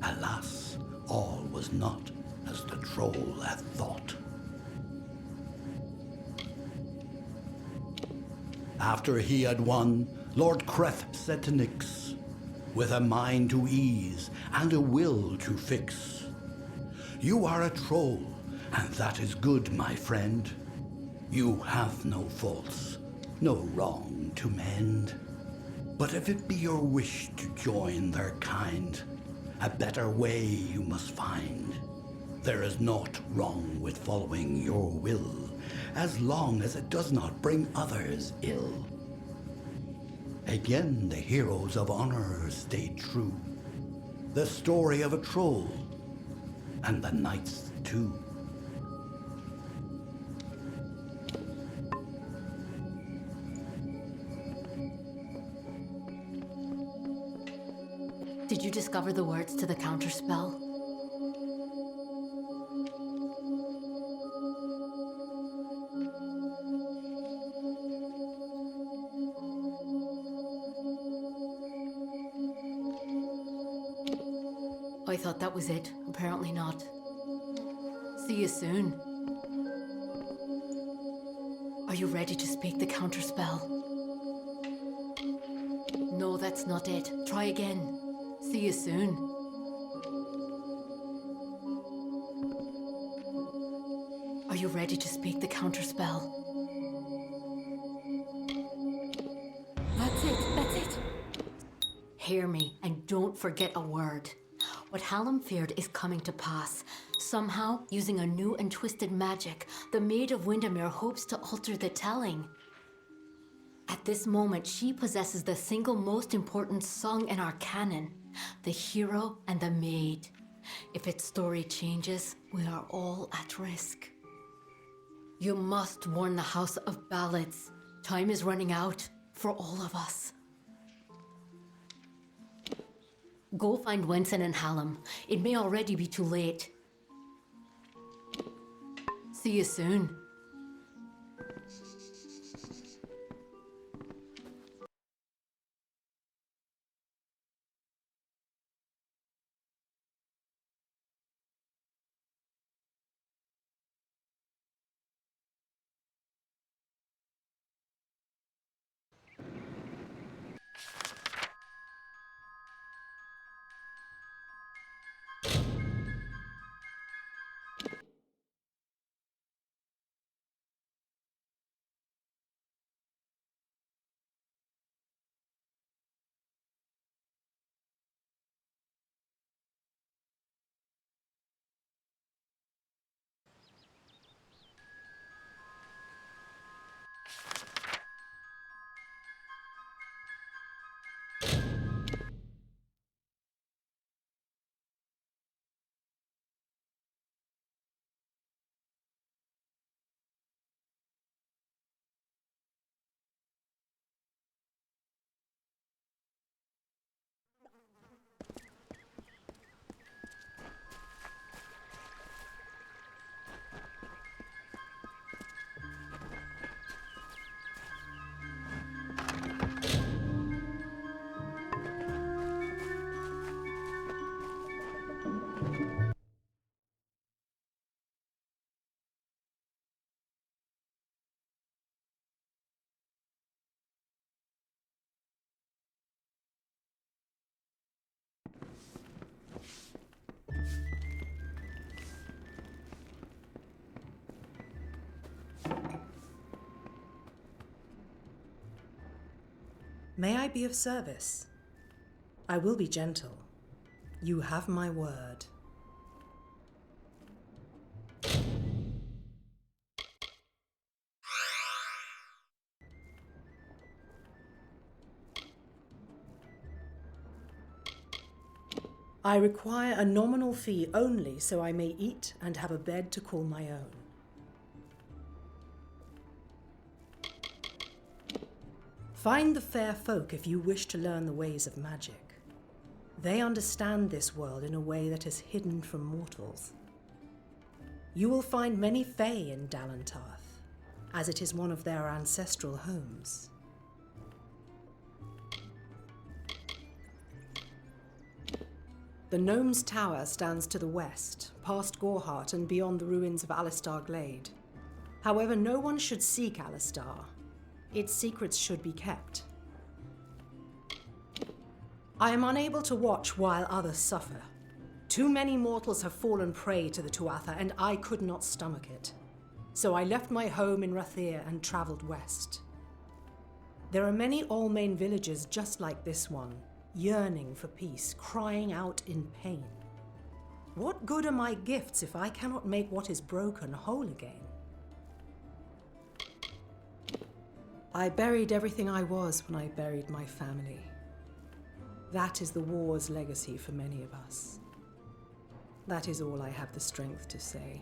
Alas, all was not as the troll had thought. After he had won, Lord Creth said to Nyx, with a mind to ease and a will to fix, "You are a troll, and that is good, my friend. You have no faults, no wrong to mend. But if it be your wish to join their kind, a better way you must find. There is naught wrong with following your will, as long as it does not bring others ill." Again the heroes of honor stayed true. The story of a troll, and the knights too. Did you discover the words to the counterspell? I thought that was it. Apparently not. See you soon. Are you ready to speak the counterspell? No, that's not it. Try again. See you soon. Are you ready to speak the counterspell? That's it. Hear me, and don't forget a word. What Hallam feared is coming to pass. Somehow, using a new and twisted magic, the Maid of Windermere hopes to alter the telling. At this moment, she possesses the single most important song in our canon, The Hero and the Maid. If its story changes, we are all at risk. You must warn the House of Ballads. Time is running out for all of us. Go find Wenson and Hallam. It may already be too late. See you soon. May I be of service? I will be gentle. You have my word. I require a nominal fee only so I may eat and have a bed to call my own. Find the fair folk if you wish to learn the ways of magic. They understand this world in a way that is hidden from mortals. You will find many Fae in Dalantarth, as it is one of their ancestral homes. The Gnome's Tower stands to the west, past Gorhart and beyond the ruins of Alistar Glade. However, no one should seek Alistar. Its secrets should be kept. I am unable to watch while others suffer. Too many mortals have fallen prey to the Tuatha, and I could not stomach it. So I left my home in Rathir and travelled west. There are many Almain villages just like this one, yearning for peace, crying out in pain. What good are my gifts if I cannot make what is broken whole again? I buried everything I was when I buried my family. That is the war's legacy for many of us. That is all I have the strength to say.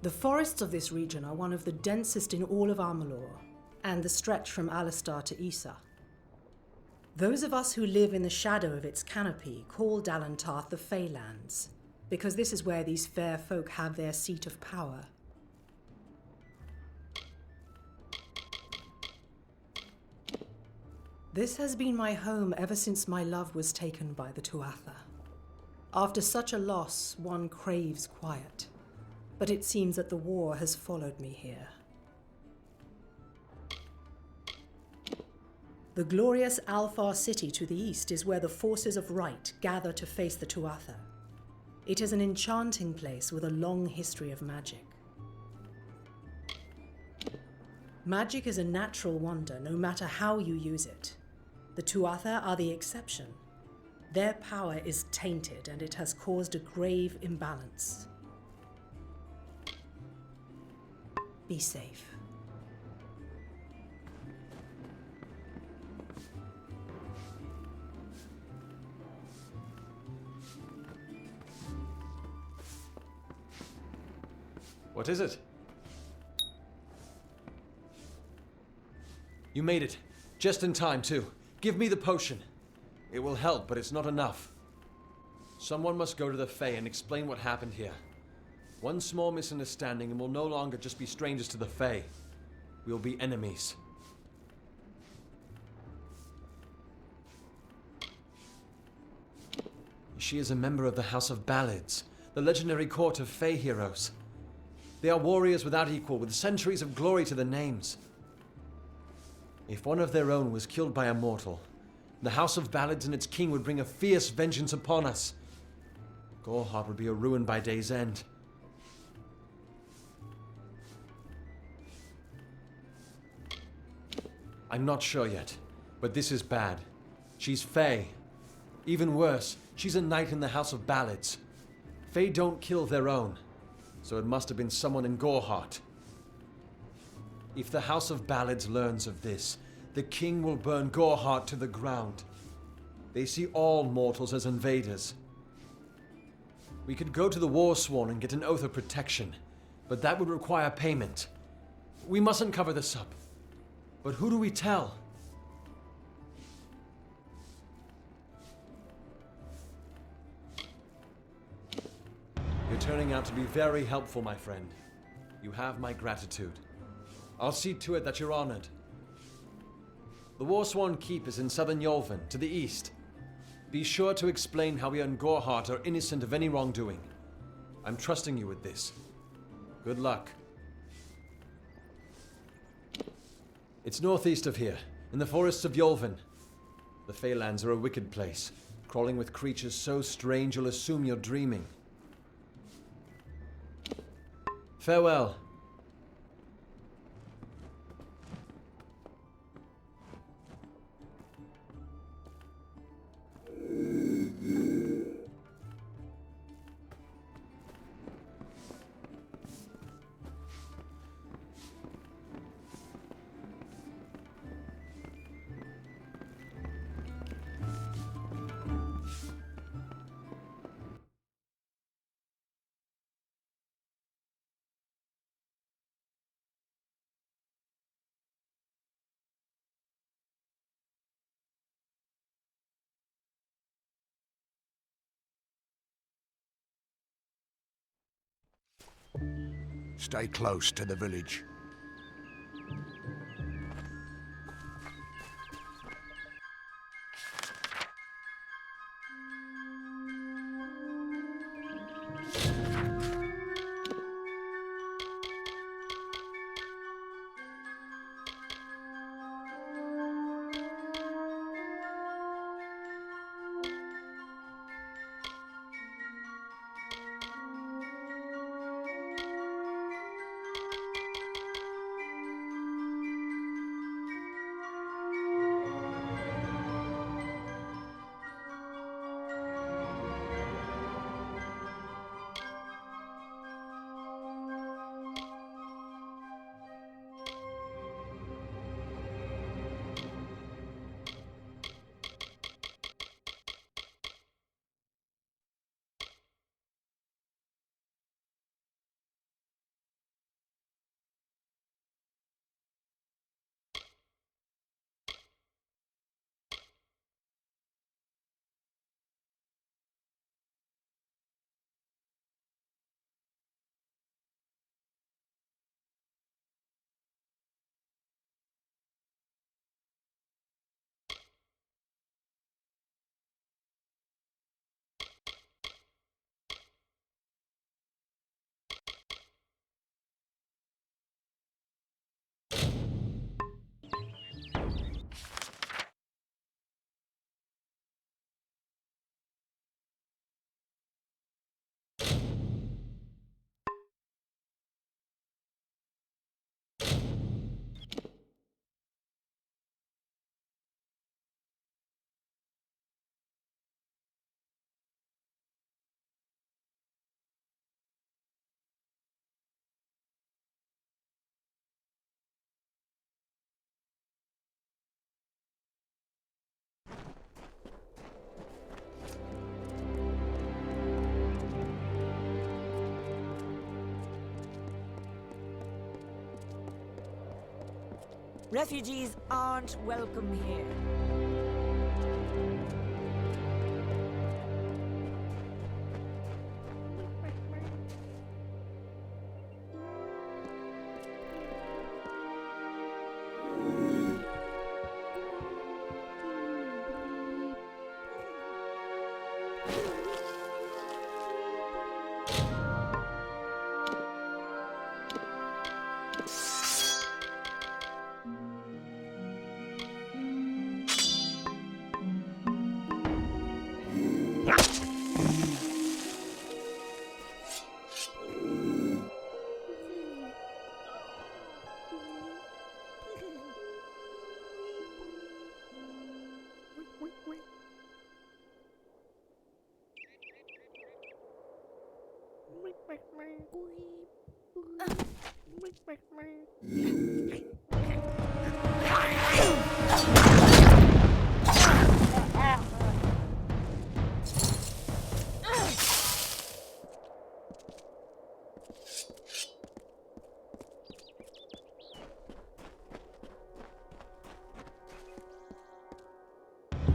The forests of this region are one of the densest in all of Amalur, and the stretch from Alistar to Issa. Those of us who live in the shadow of its canopy call Dalantarth the Feylands, because this is where these fair folk have their seat of power. This has been my home ever since my love was taken by the Tuatha. After such a loss, one craves quiet, but it seems that the war has followed me here. The glorious Alfar city to the east is where the forces of right gather to face the Tuatha. It is an enchanting place with a long history of magic. Magic is a natural wonder, no matter how you use it. The Tuatha are the exception. Their power is tainted, and it has caused a grave imbalance. Be safe. What is it? You made it. Just in time, too. Give me the potion. It will help, but it's not enough. Someone must go to the Fae and explain what happened here. One small misunderstanding and we'll no longer just be strangers to the Fae. We'll be enemies. She is a member of the House of Ballads, the legendary court of Fae heroes. They are warriors without equal, with centuries of glory to their names. If one of their own was killed by a mortal, the House of Ballads and its king would bring a fierce vengeance upon us. Goreheart would be a ruin by day's end. I'm not sure yet, but this is bad. She's Fae. Even worse, she's a knight in the House of Ballads. Fae don't kill their own, so it must have been someone in Goreheart. If the House of Ballads learns of this, the king will burn Goreheart to the ground. They see all mortals as invaders. We could go to the Warsworn and get an oath of protection, but that would require payment. We mustn't cover this up. But who do we tell? You're turning out to be very helpful, my friend. You have my gratitude. I'll see to it that you're honored. The Warsworn Keep is in southern Yolvin, to the east. Be sure to explain how we and Goreheart are innocent of any wrongdoing. I'm trusting you with this. Good luck. It's northeast of here, in the forests of Yolvin. The Feylands are a wicked place, crawling with creatures so strange you'll assume you're dreaming. Farewell. Stay close to the village. Refugees aren't welcome here.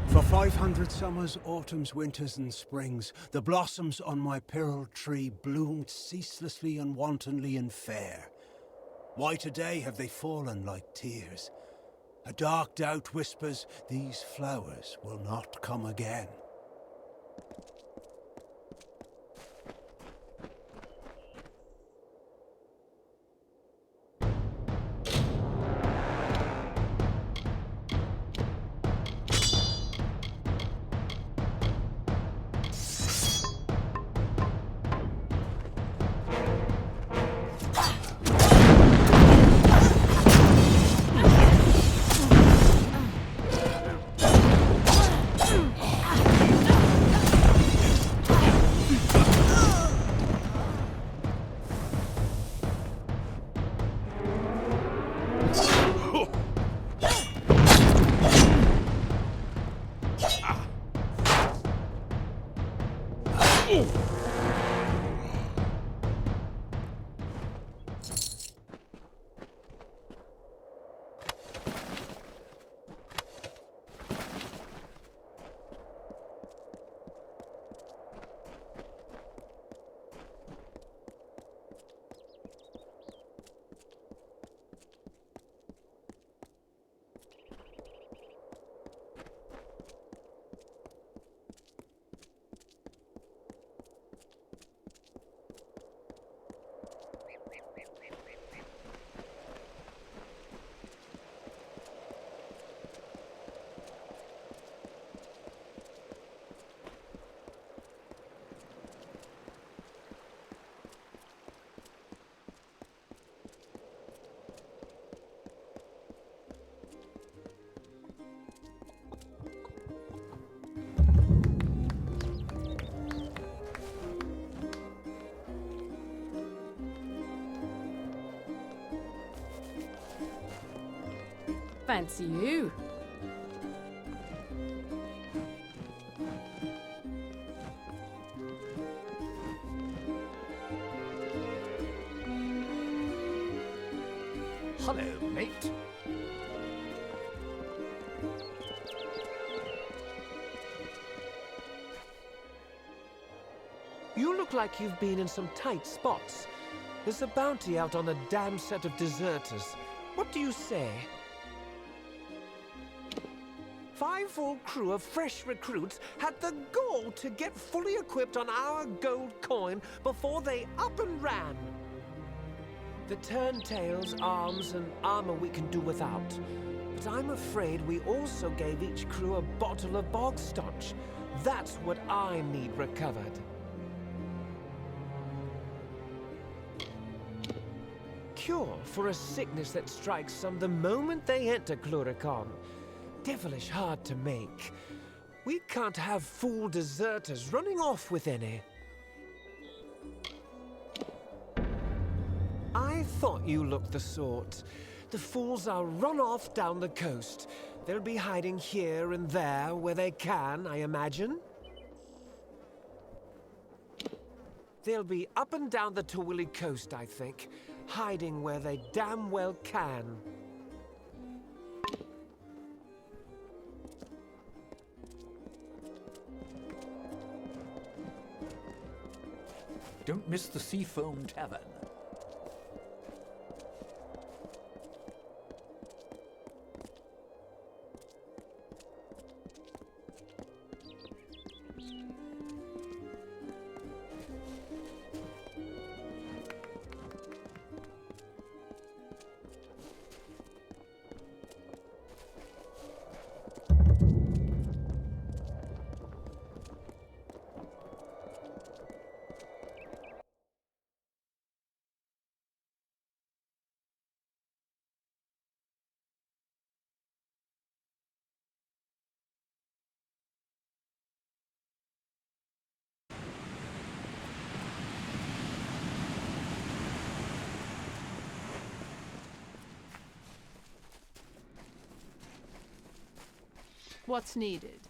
For 500 summers, autumns, winters, and springs, the blossoms on my pearl tree bloomed ceaselessly and wantonly and fair. Why today have they fallen like tears? A dark doubt whispers, these flowers will not come again. Fancy you. Hello, mate. You look like you've been in some tight spots. There's a bounty out on a damn set of deserters. What do you say? 5 full crew of fresh recruits had the gall to get fully equipped on our gold coin before they up and ran. The turntails, arms, and armor we can do without. But I'm afraid we also gave each crew a bottle of bog staunch. That's what I need recovered. Cure for a sickness that strikes some the moment they enter Cluricon. Devilish hard to make. We can't have fool deserters running off with any. I thought you looked the sort. The fools are run off down the coast. They'll be hiding here and there where they can, I imagine. They'll be up and down the Tawili coast, I think, hiding where they damn well can. Don't miss the Seafoam Tavern. What's needed?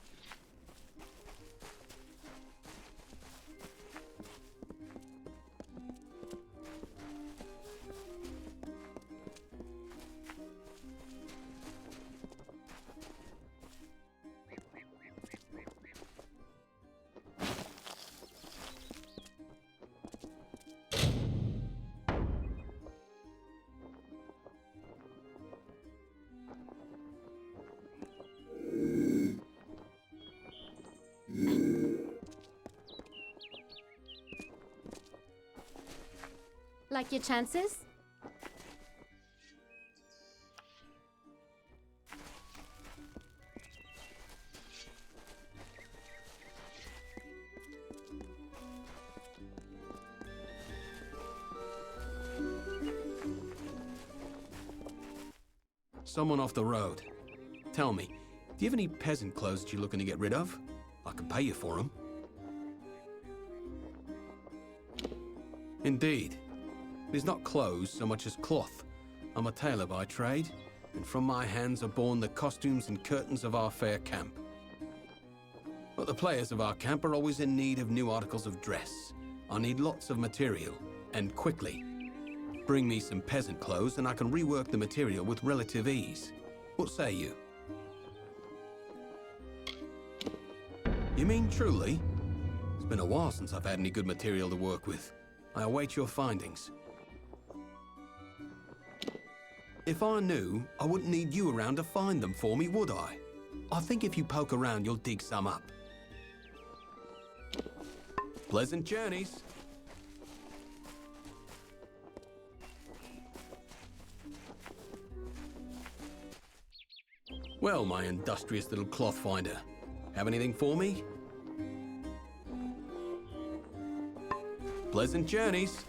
Like your chances? Someone off the road. Tell me, do you have any peasant clothes that you're looking to get rid of? I can pay you for them. Indeed. It is not clothes so much as cloth. I'm a tailor by trade, and from my hands are born the costumes and curtains of our fair camp. But the players of our camp are always in need of new articles of dress. I need lots of material, and quickly. Bring me some peasant clothes and I can rework the material with relative ease. What say you? You mean truly? It's been a while since I've had any good material to work with. I await your findings. If I knew, I wouldn't need you around to find them for me, would I? I think if you poke around, you'll dig some up. Pleasant journeys. Well, my industrious little cloth finder, have anything for me? Pleasant journeys.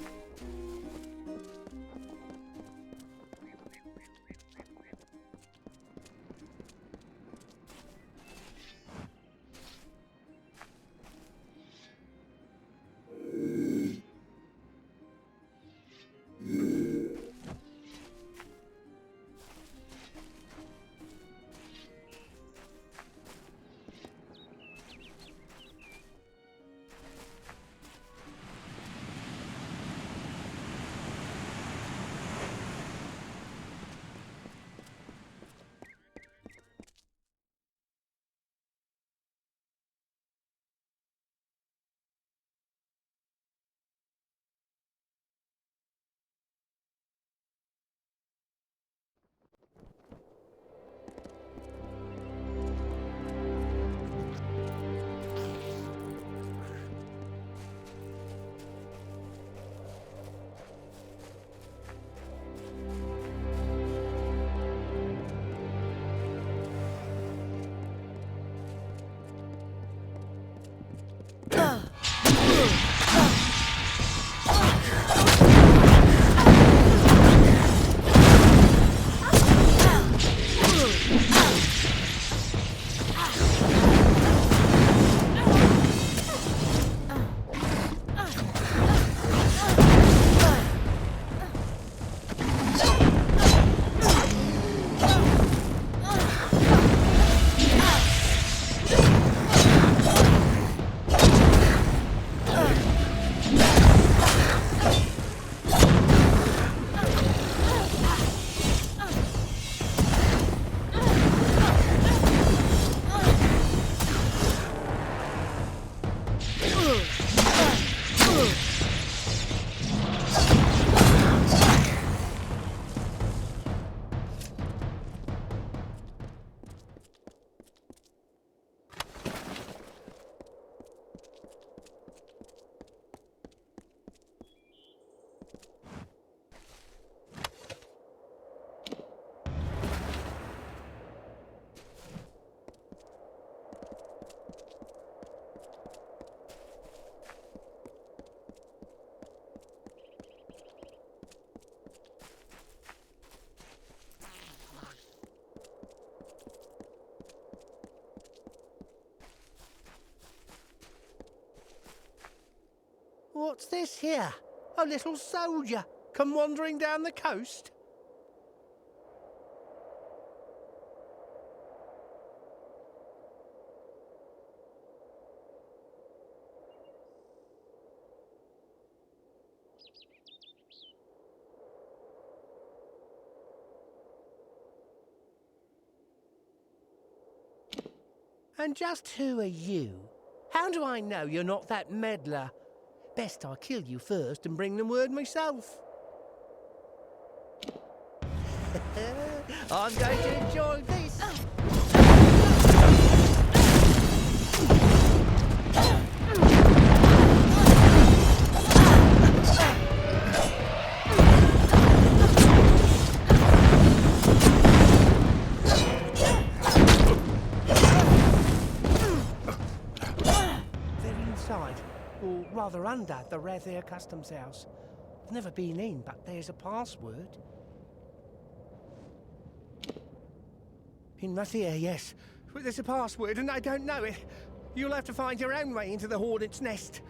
What's this here? A little soldier come wandering down the coast? And just who are you? How do I know you're not that meddler? Best I kill you first and bring them word myself. I'm going to enjoy this. Or rather under the Rathier Customs House. I've never been in, but there's a password. In Rathier, yes. But there's a password and I don't know it. You'll have to find your own way into the Hornet's Nest.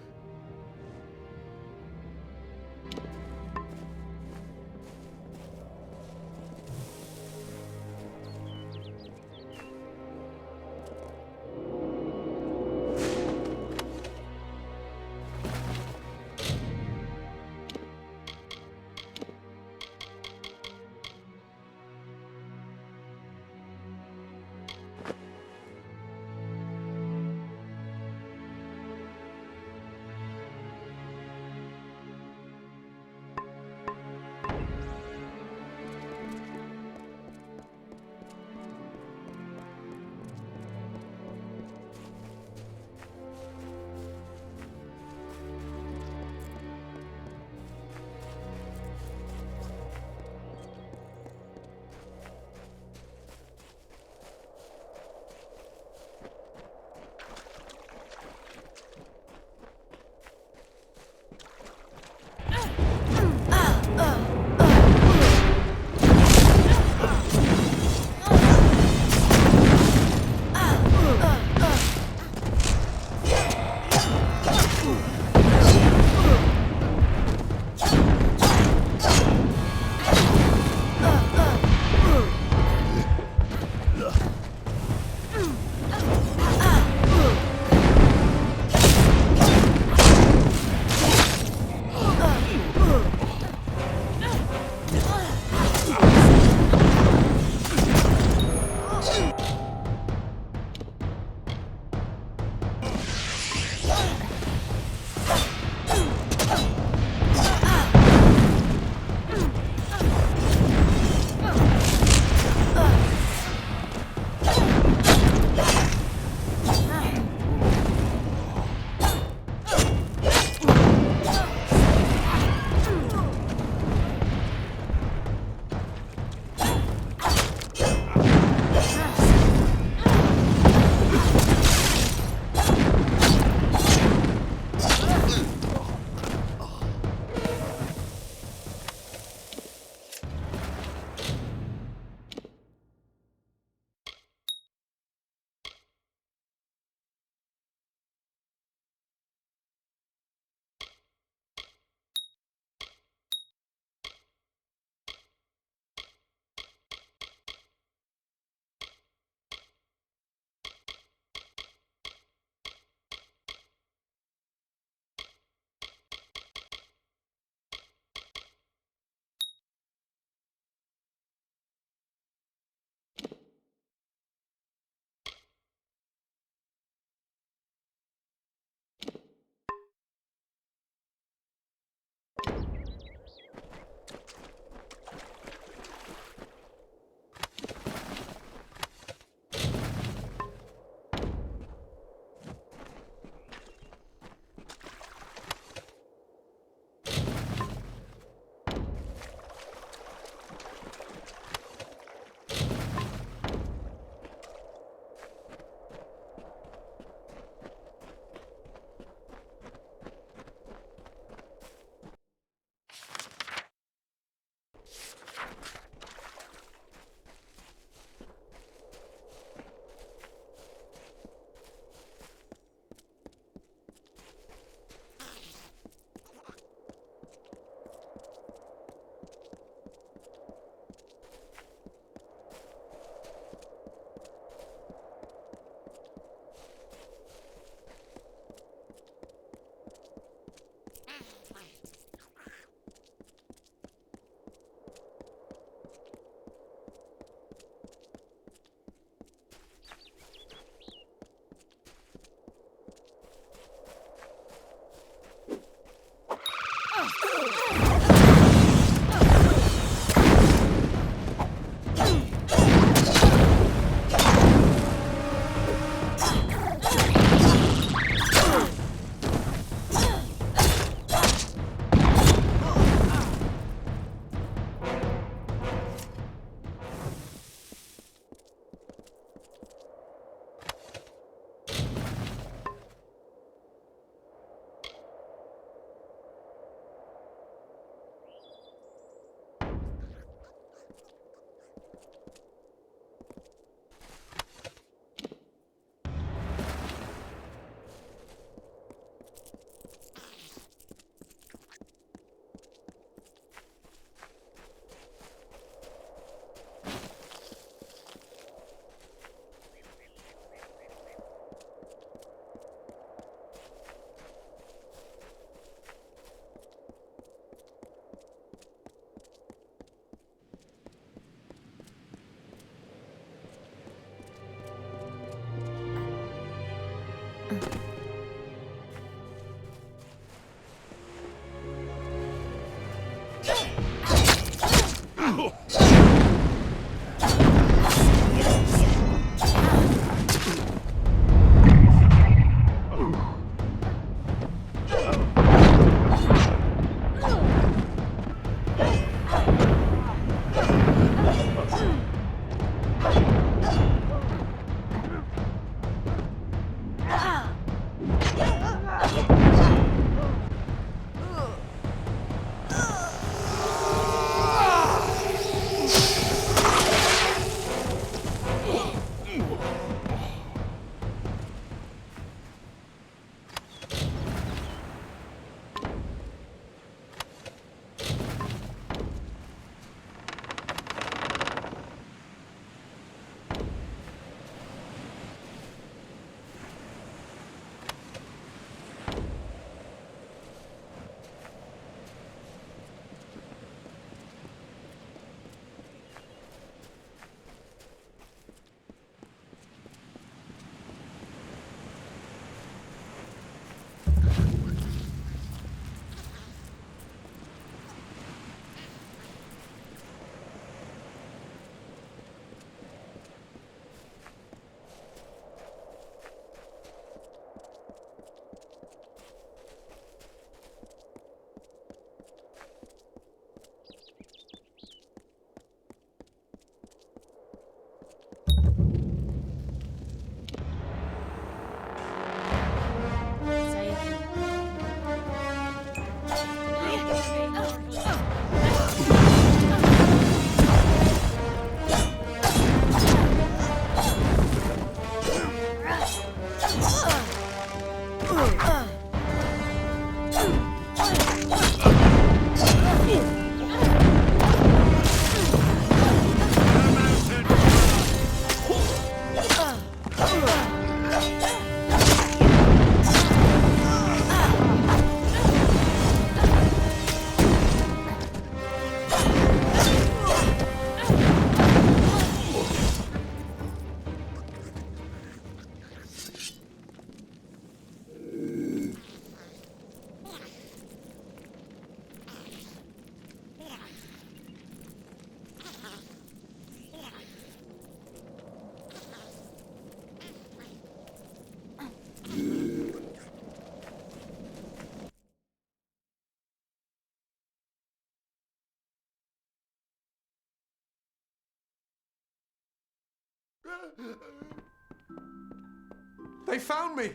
They found me!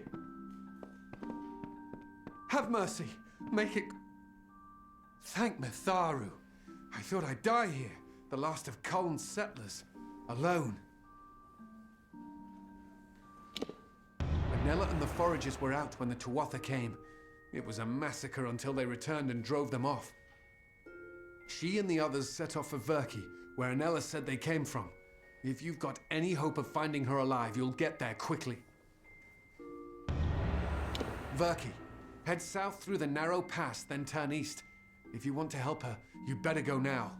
Have mercy. Make it... Thank Mitharu. I thought I'd die here, the last of Culn's settlers, alone. Manella and the foragers were out when the Tuatha came. It was a massacre until they returned and drove them off. She and the others set off for Verki, where Anella said they came from. If you've got any hope of finding her alive, you'll get there quickly. Verki, head south through the narrow pass, then turn east. If you want to help her, you better go now.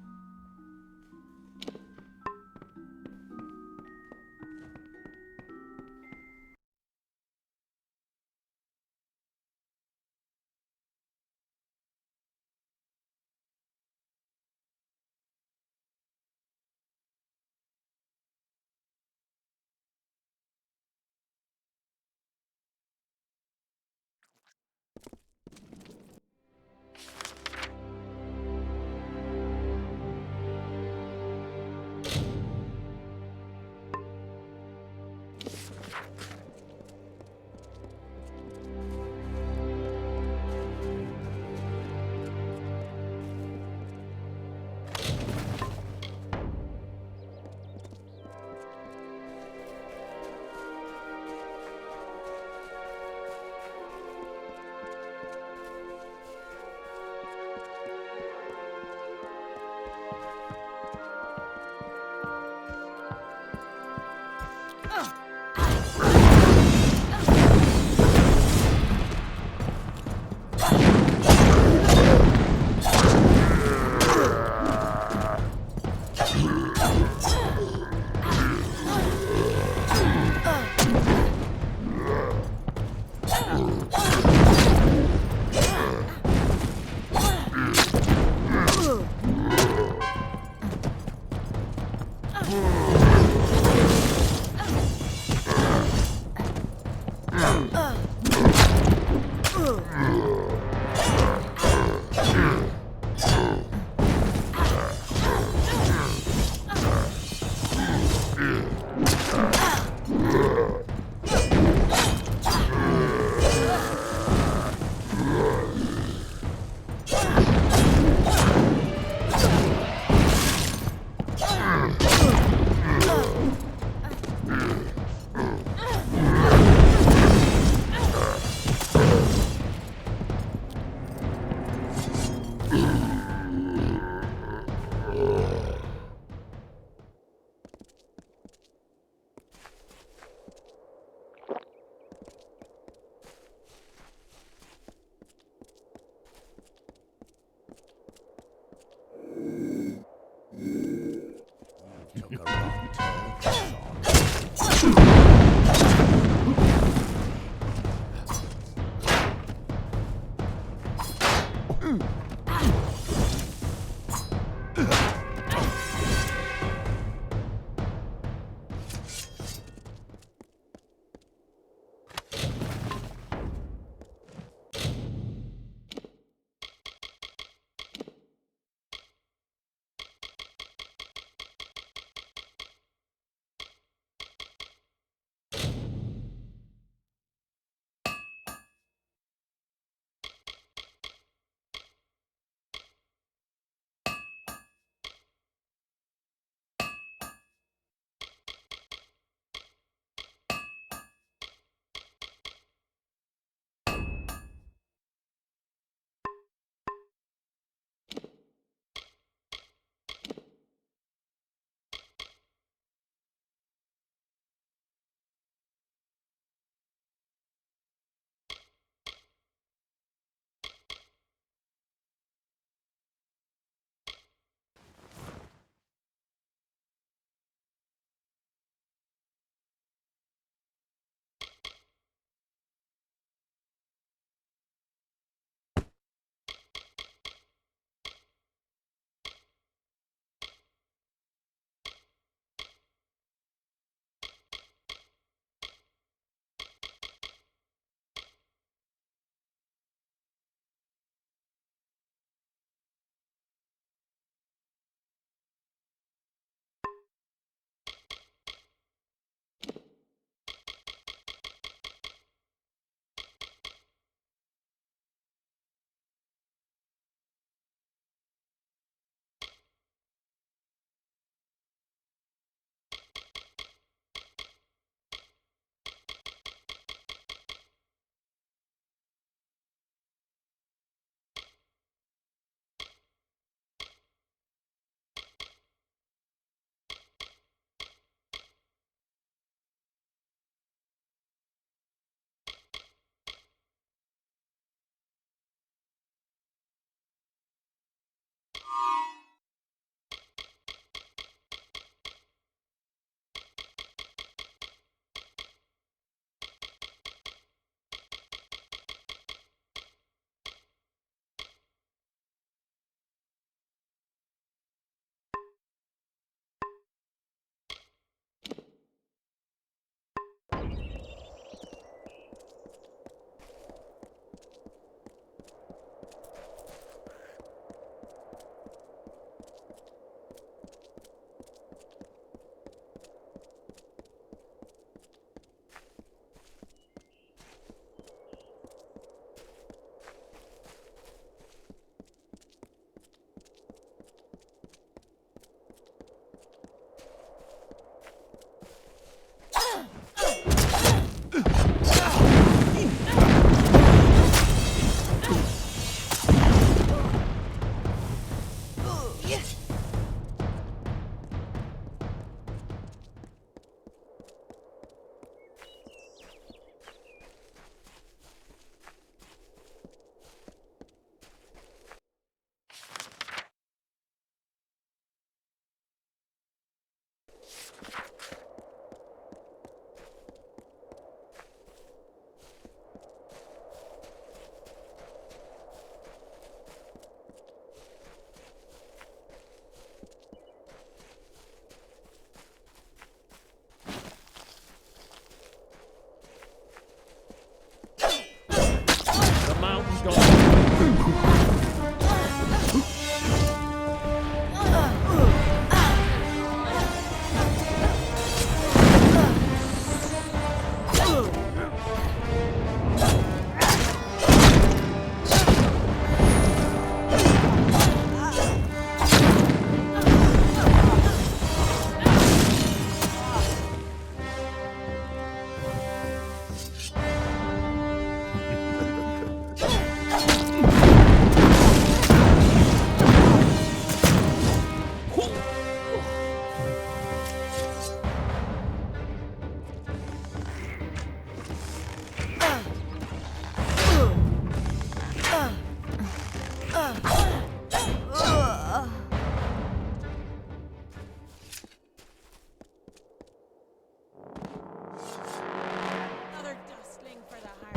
Another dustling for the heart.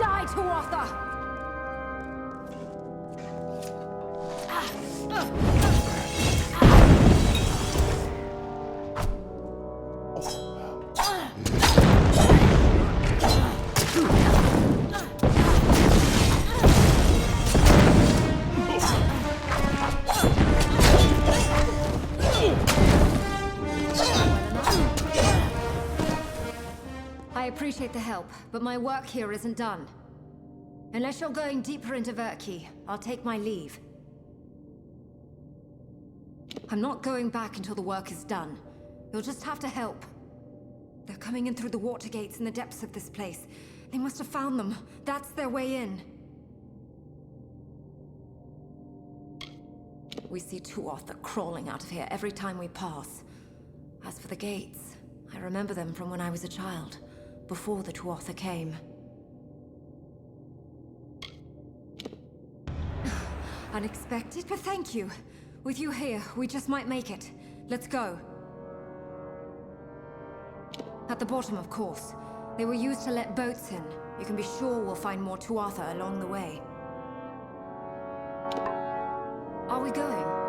Die, Tuatha! I appreciate the help, but my work here isn't done. Unless you're going deeper into Verki, I'll take my leave. I'm not going back until the work is done. You'll just have to help. They're coming in through the water gates in the depths of this place. They must have found them. That's their way in. We see Tuatha crawling out of here every time we pass. As for the gates, I remember them from when I was a child, before the Tuatha came. Unexpected, but thank you. With you here, we just might make it. Let's go. At the bottom, of course. They were used to let boats in. You can be sure we'll find more Tuatha along the way. Are we going?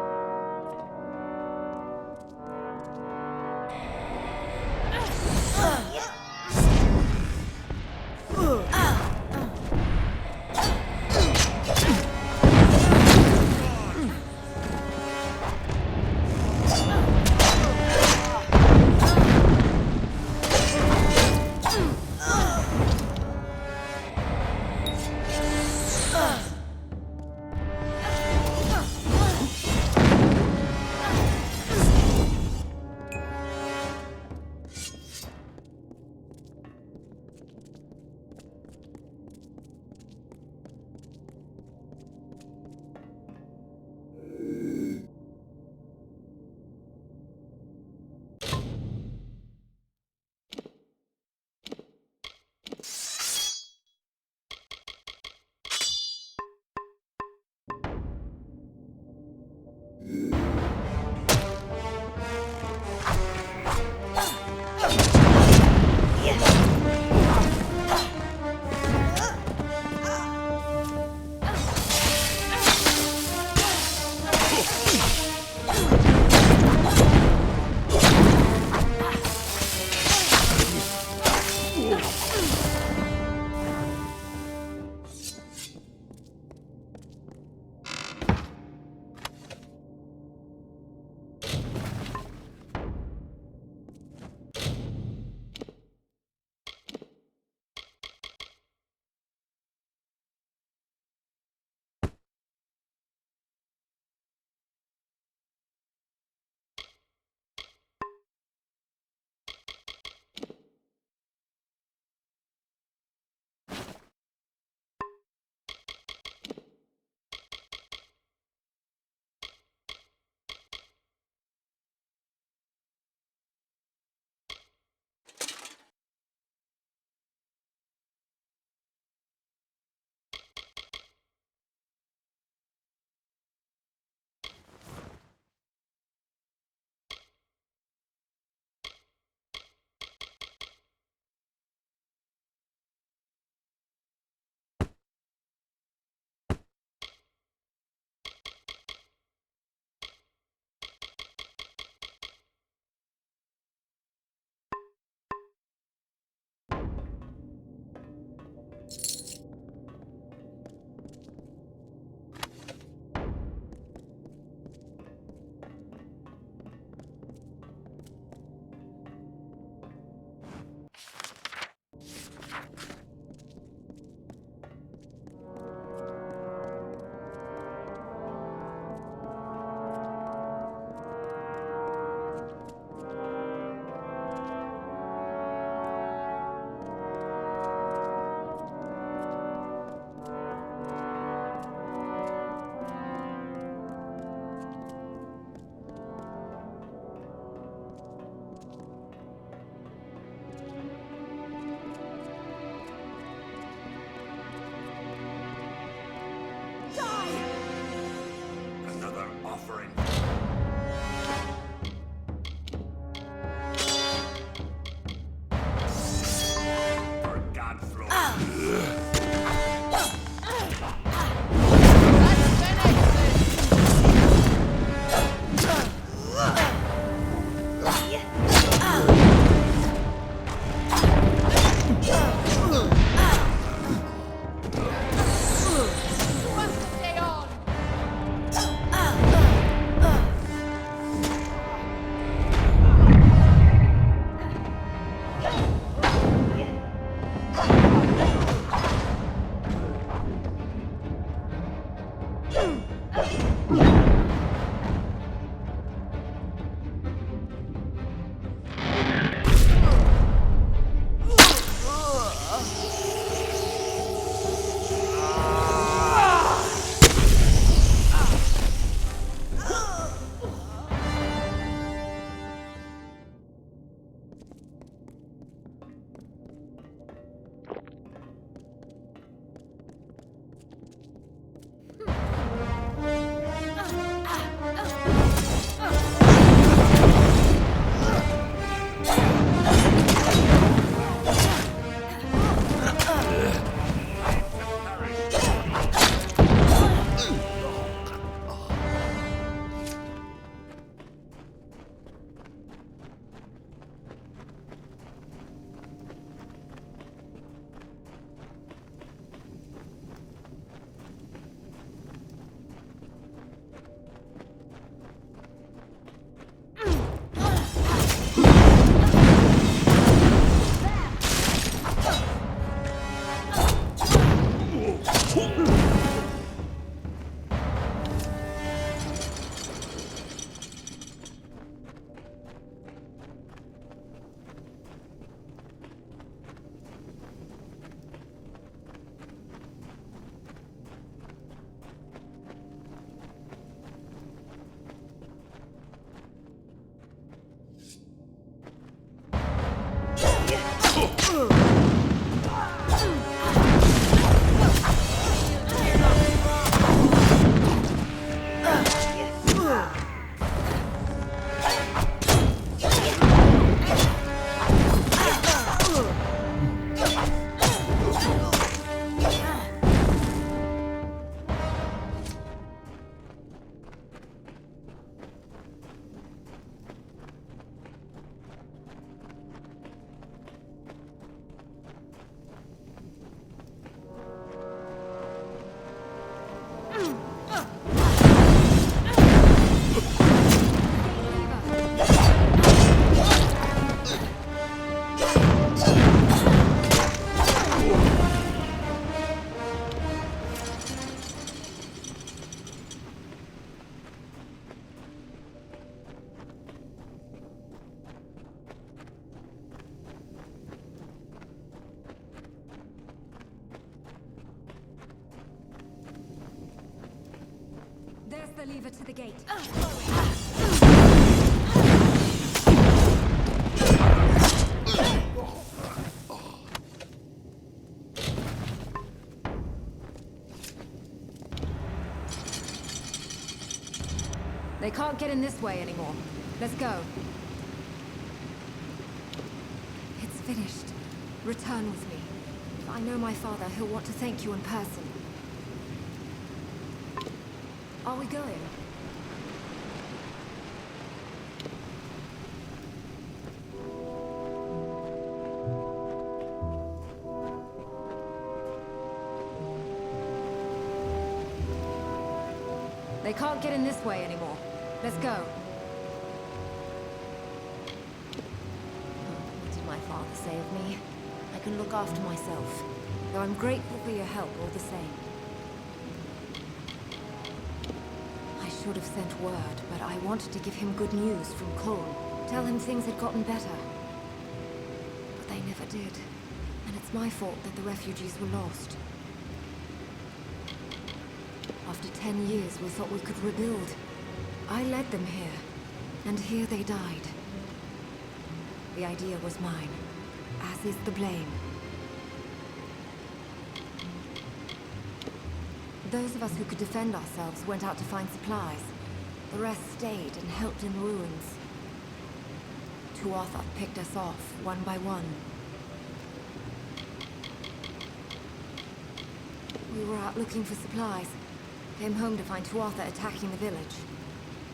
the lever to the gate. They can't get in this way anymore. Let's go. It's finished. Return with me. If I know my father, he'll want to thank you in person. Are we going? They can't get in this way anymore. Let's go. What did my father say of me? I can look after myself. Though I'm grateful for your help all the same. I should have sent word, but I wanted to give him good news from Cole. Tell him things had gotten better. But they never did. And it's my fault that the refugees were lost. After 10 years, we thought we could rebuild. I led them here, and here they died. The idea was mine, as is the blame. Those of us who could defend ourselves went out to find supplies. The rest stayed and helped in ruins. Tuatha picked us off, one by one. We were out looking for supplies. Came home to find Tuatha attacking the village.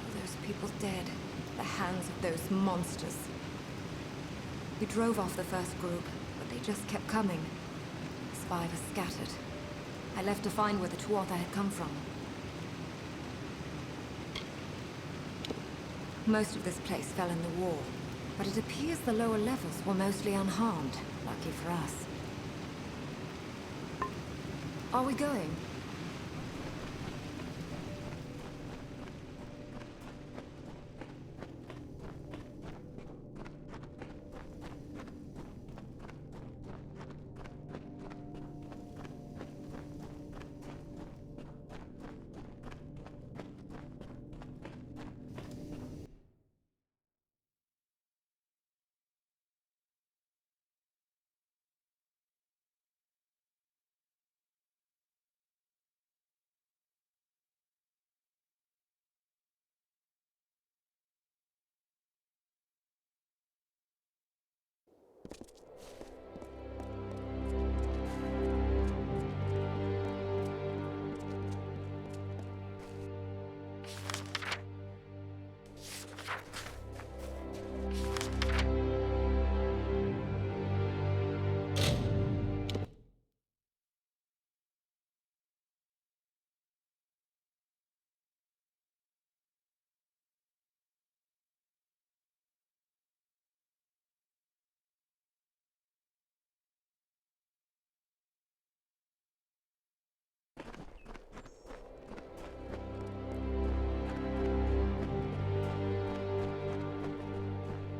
All those people dead. The hands of those monsters. We drove off the first group, but they just kept coming. The survivors scattered. I left to find where the Tuatha had come from. Most of this place fell in the war, but it appears the lower levels were mostly unharmed. Lucky for us. Are we going?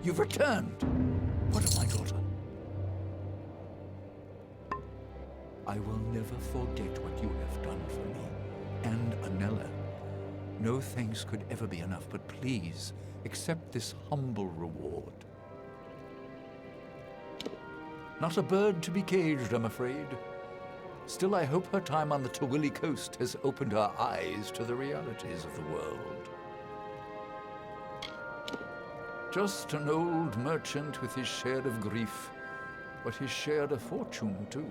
You've returned. What of my daughter? I will never forget what you have done for me. And Anella. No thanks could ever be enough, but please, accept this humble reward. Not a bird to be caged, I'm afraid. Still, I hope her time on the Tawili coast has opened her eyes to the realities of the world. Just an old merchant with his share of grief, but his share of fortune, too.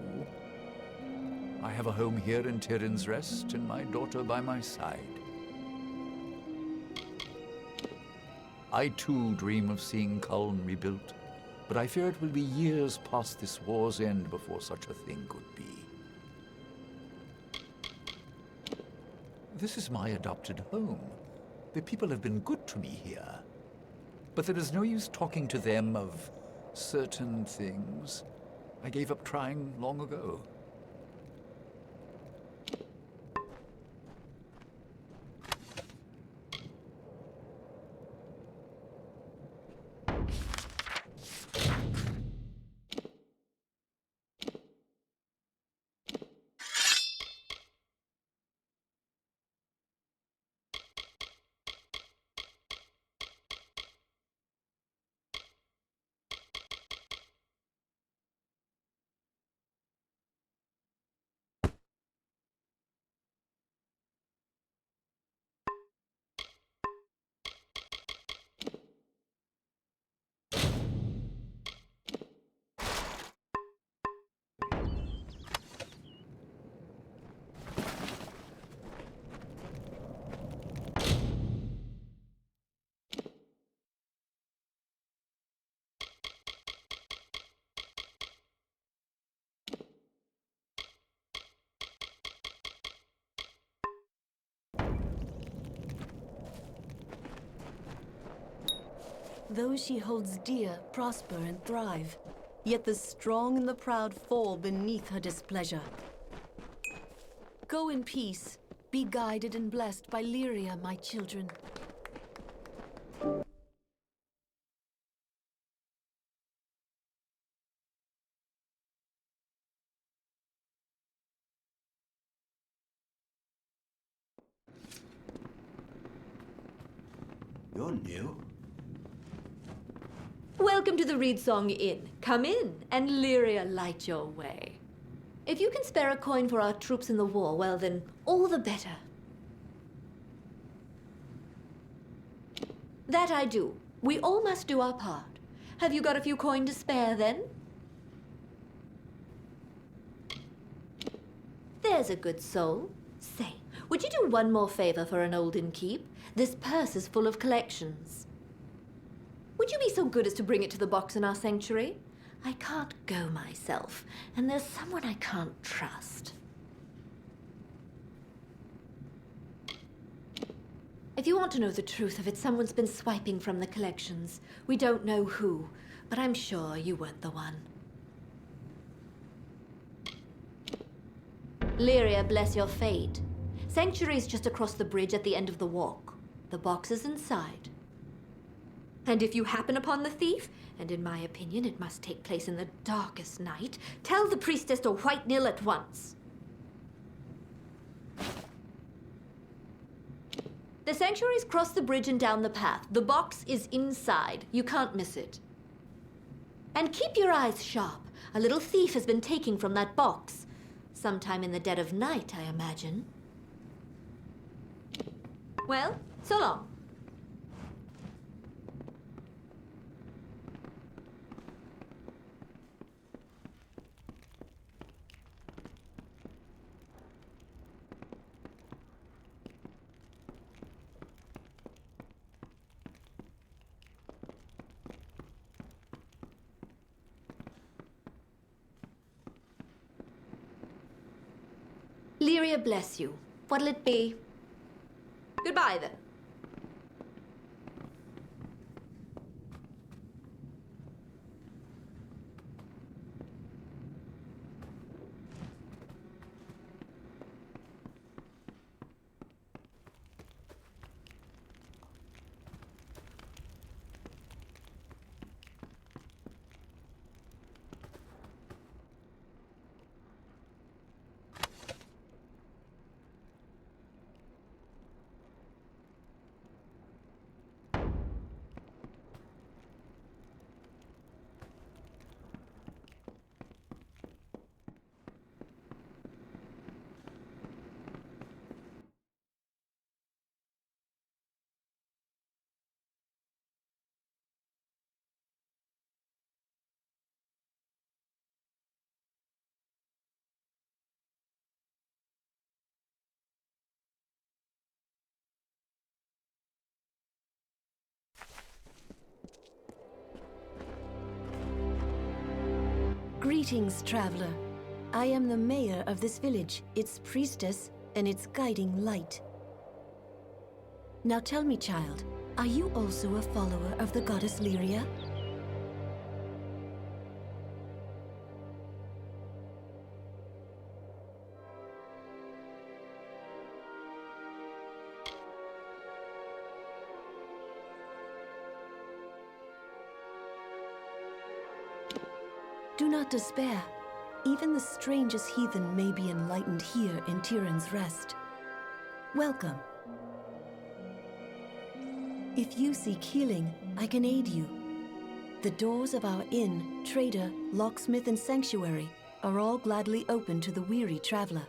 I have a home here in Tyrion's Rest, and my daughter by my side. I, too, dream of seeing Culm rebuilt, but I fear it will be years past this war's end before such a thing could be. This is my adopted home. The people have been good to me here. But there is no use talking to them of certain things. I gave up trying long ago. Those she holds dear prosper and thrive, yet the strong and the proud fall beneath her displeasure. Go in peace, be guided and blessed by Lyria, my children. You're new. Welcome to the Reedsong Inn. Come in, and Lyria light your way. If you can spare a coin for our troops in the war, well then, all the better. That I do. We all must do our part. Have you got a few coin to spare, then? There's a good soul. Say, would you do one more favor for an olden keep? This purse is full of collections. Would you be so good as to bring it to the box in our sanctuary? I can't go myself, and there's someone I can't trust. If you want to know the truth of it, someone's been swiping from the collections. We don't know who, but I'm sure you weren't the one. Lyria, bless your fate. Sanctuary's just across the bridge at the end of the walk. The box is inside. And if you happen upon the thief, and in my opinion it must take place in the darkest night, tell the priestess to white nil at once. The sanctuary's crossed the bridge and down the path. The box is inside. You can't miss it. And keep your eyes sharp. A little thief has been taking from that box. Sometime in the dead of night, I imagine. Well, so long. Lyria bless you. What'll it be? Goodbye, then. Greetings, traveler. I am the mayor of this village, its priestess, and its guiding light. Now tell me, child, are you also a follower of the goddess Lyria? Do not despair. Even the strangest heathen may be enlightened here in Tyrann's Rest. Welcome. If you seek healing, I can aid you. The doors of our inn, trader, locksmith, and sanctuary are all gladly open to the weary traveler.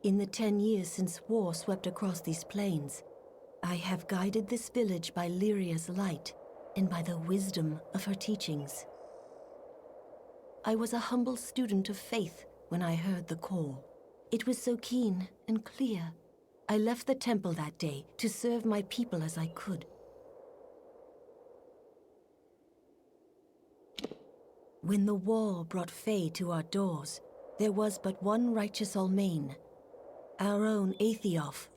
In the 10 years since war swept across these plains, I have guided this village by Lyria's light and by the wisdom of her teachings. I was a humble student of faith when I heard the call. It was so keen and clear. I left the temple that day to serve my people as I could. When the war brought Fae to our doors, there was but one righteous Almain, our own Aethiof.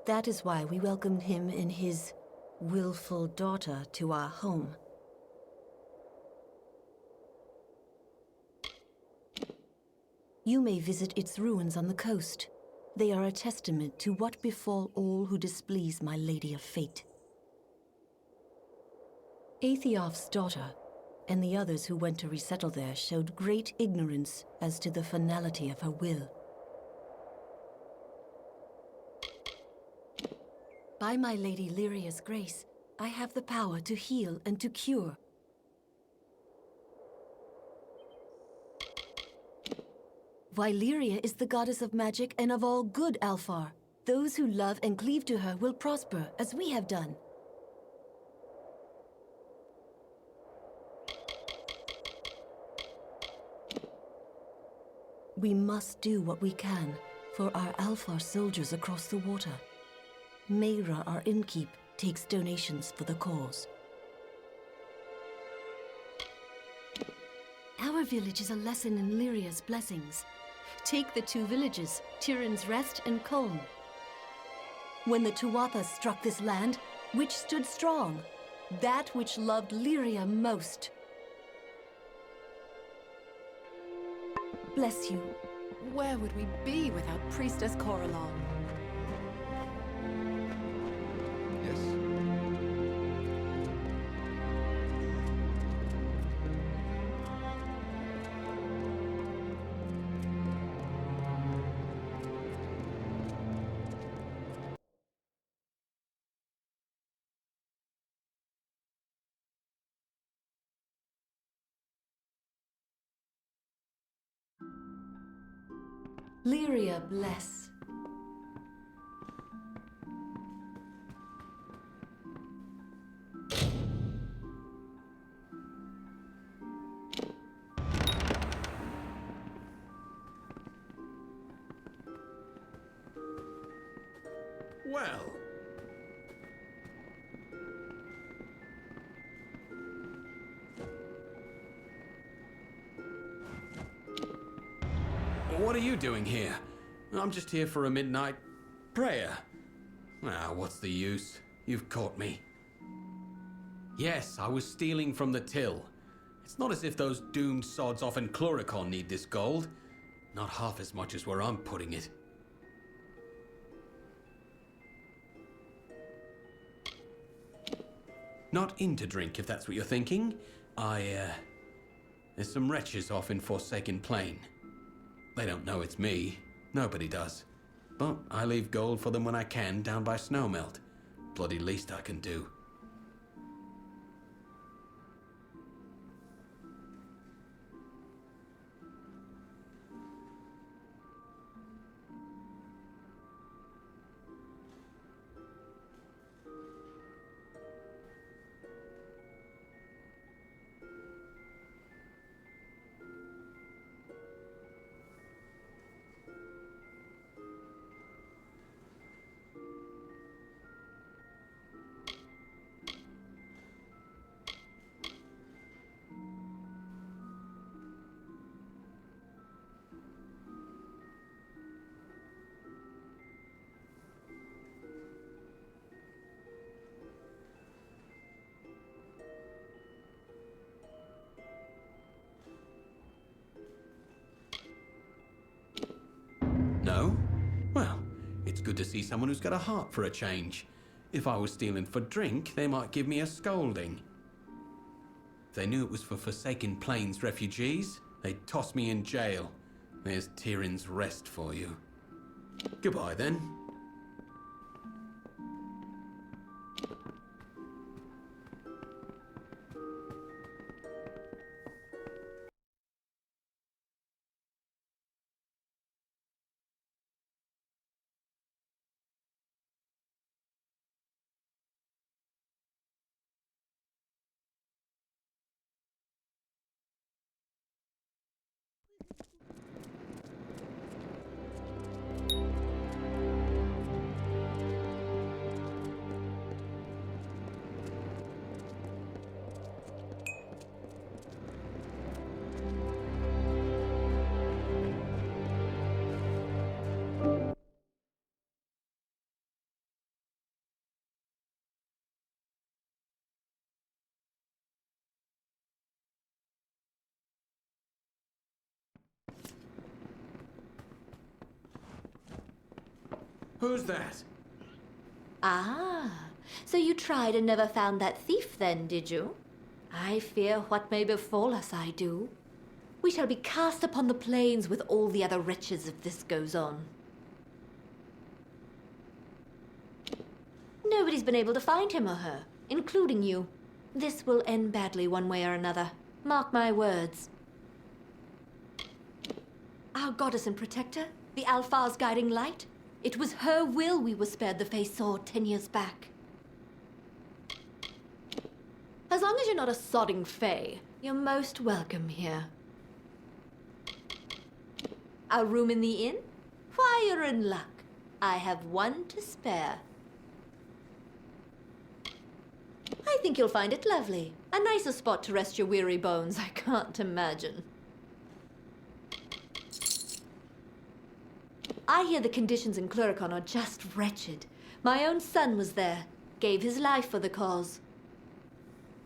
That is why we welcomed him and his willful daughter to our home. You may visit its ruins on the coast. They are a testament to what befall all who displease my Lady of Fate. Aethiof's daughter and the others who went to resettle there showed great ignorance as to the finality of her will. By my Lady Lyria's grace, I have the power to heal and to cure. Lyria is the goddess of magic and of all good, Alfar. Those who love and cleave to her will prosper, as we have done. We must do what we can for our Alfar soldiers across the water. Mayra, our innkeep, takes donations for the cause. Our village is a lesson in Lyria's blessings. Take the two villages, Tyrann's Rest and Colm. When the Tuatha struck this land, which stood strong? That which loved Lyria most. Bless you. Where would we be without Priestess Coralon? Lyria bless. Well. What are you doing here? I'm just here for a midnight prayer. Ah, what's the use? You've caught me. Yes, I was stealing from the till. It's not as if those doomed sods off in Cluricon need this gold. Not half as much as where I'm putting it. Not in to drink, if that's what you're thinking. There's some wretches off in Forsaken Plain. They don't know it's me. Nobody does. But I leave gold for them when I can down by Snowmelt. Bloody least I can do. good to see someone who's got a heart for a change. If I was stealing for drink, they might give me a scolding. If they knew it was for Forsaken Plains refugees, they'd toss me in jail. There's Tyrion's rest for you. Goodbye, then. Who's that? Ah, so you tried and never found that thief then, did you? I fear what may befall us, I do. We shall be cast upon the plains with all the other wretches if this goes on. Nobody's been able to find him or her, including you. This will end badly one way or another. Mark my words. Our goddess and protector, the Alfar's guiding light, it was her will we were spared the Fae sword 10 years back. As long as you're not a sodding Fae, you're most welcome here. Our room in the inn? Why, you're in luck. I have one to spare. I think you'll find it lovely. A nicer spot to rest your weary bones, I can't imagine. I hear the conditions in Cluricon are just wretched. My own son was there, gave his life for the cause.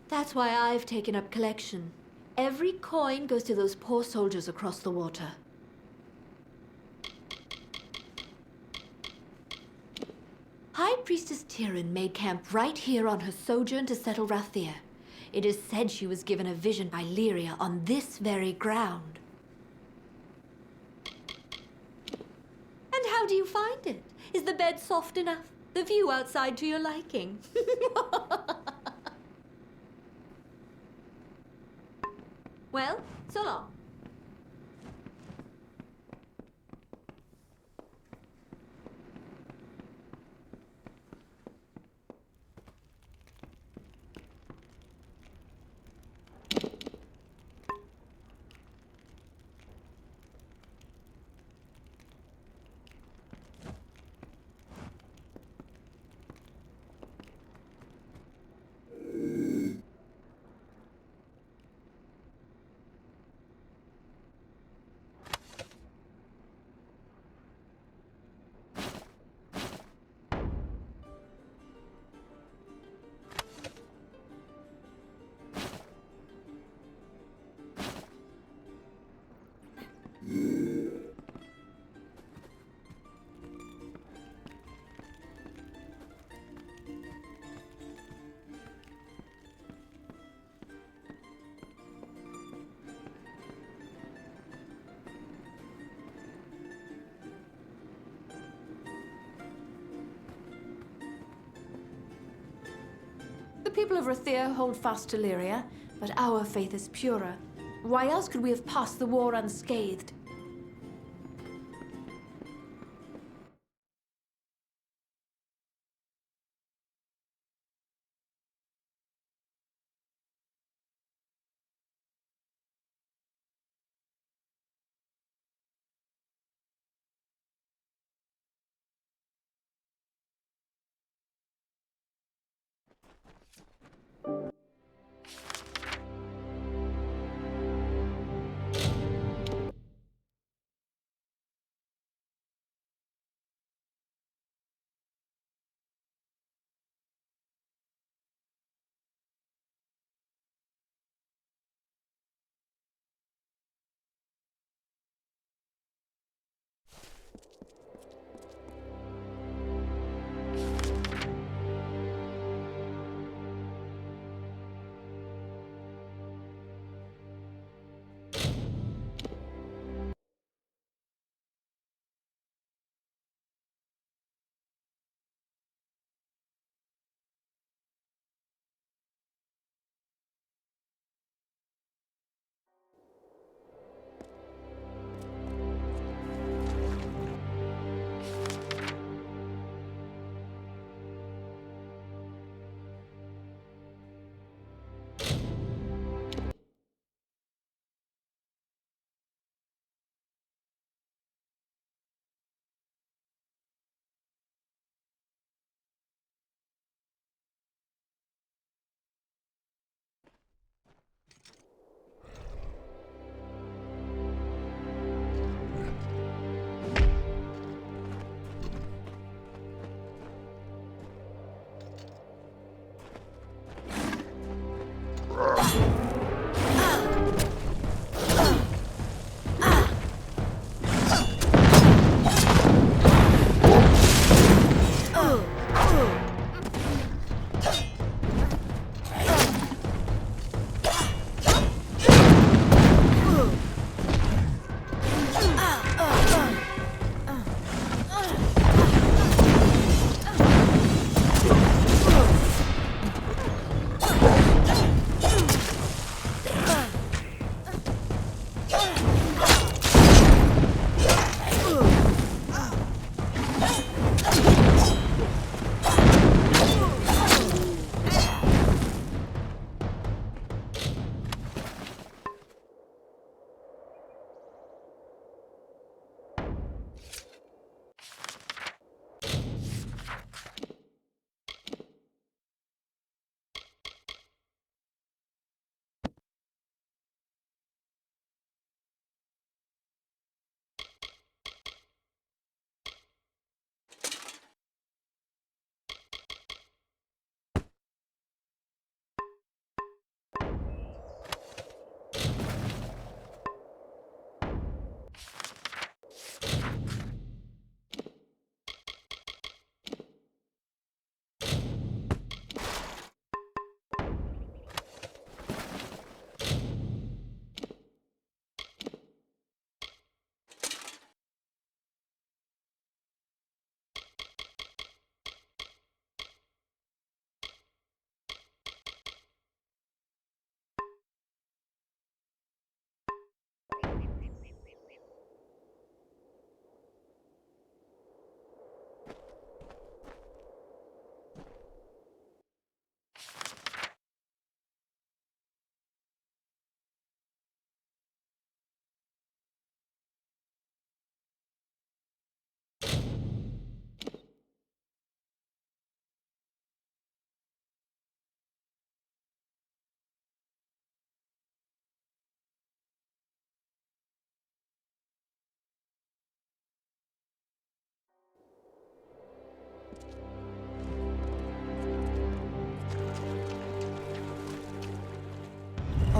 That's why I've taken up collection. Every coin goes to those poor soldiers across the water. High Priestess Tyrion made camp right here on her sojourn to settle Rathir. It is said she was given a vision by Lyria on this very ground. And how do you find it? Is the bed soft enough? The view outside to your liking? Well, so long. The people of Rathir hold fast to Lyria, but our faith is purer. Why else could we have passed the war unscathed?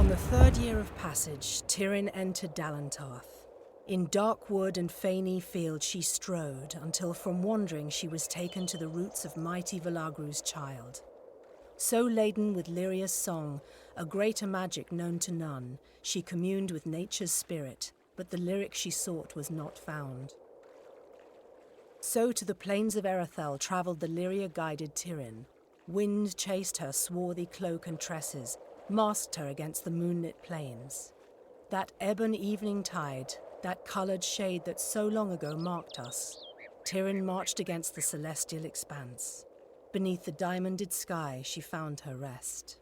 On the third year of passage, Tyrion entered Dalantarth. In dark wood and fany field she strode, until from wandering she was taken to the roots of mighty Velagru's child. So laden with Lyria's song, a greater magic known to none, she communed with nature's spirit, but the lyric she sought was not found. So to the plains of Erethel travelled the Lyria-guided Tyrion. Wind chased her swarthy cloak and tresses, masked her against the moonlit plains. That ebon evening tide, that coloured shade that so long ago marked us, Tyrion marched against the celestial expanse. Beneath the diamonded sky she found her rest.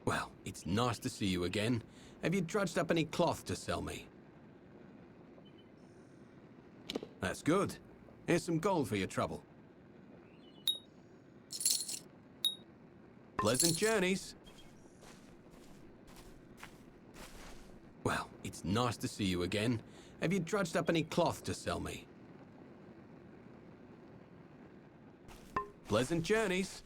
Well, it's nice to see you again. Have you drudged up any cloth to sell me? That's good. Here's some gold for your trouble. Pleasant journeys. Well, it's nice to see you again. Have you drudged up any cloth to sell me? Pleasant journeys.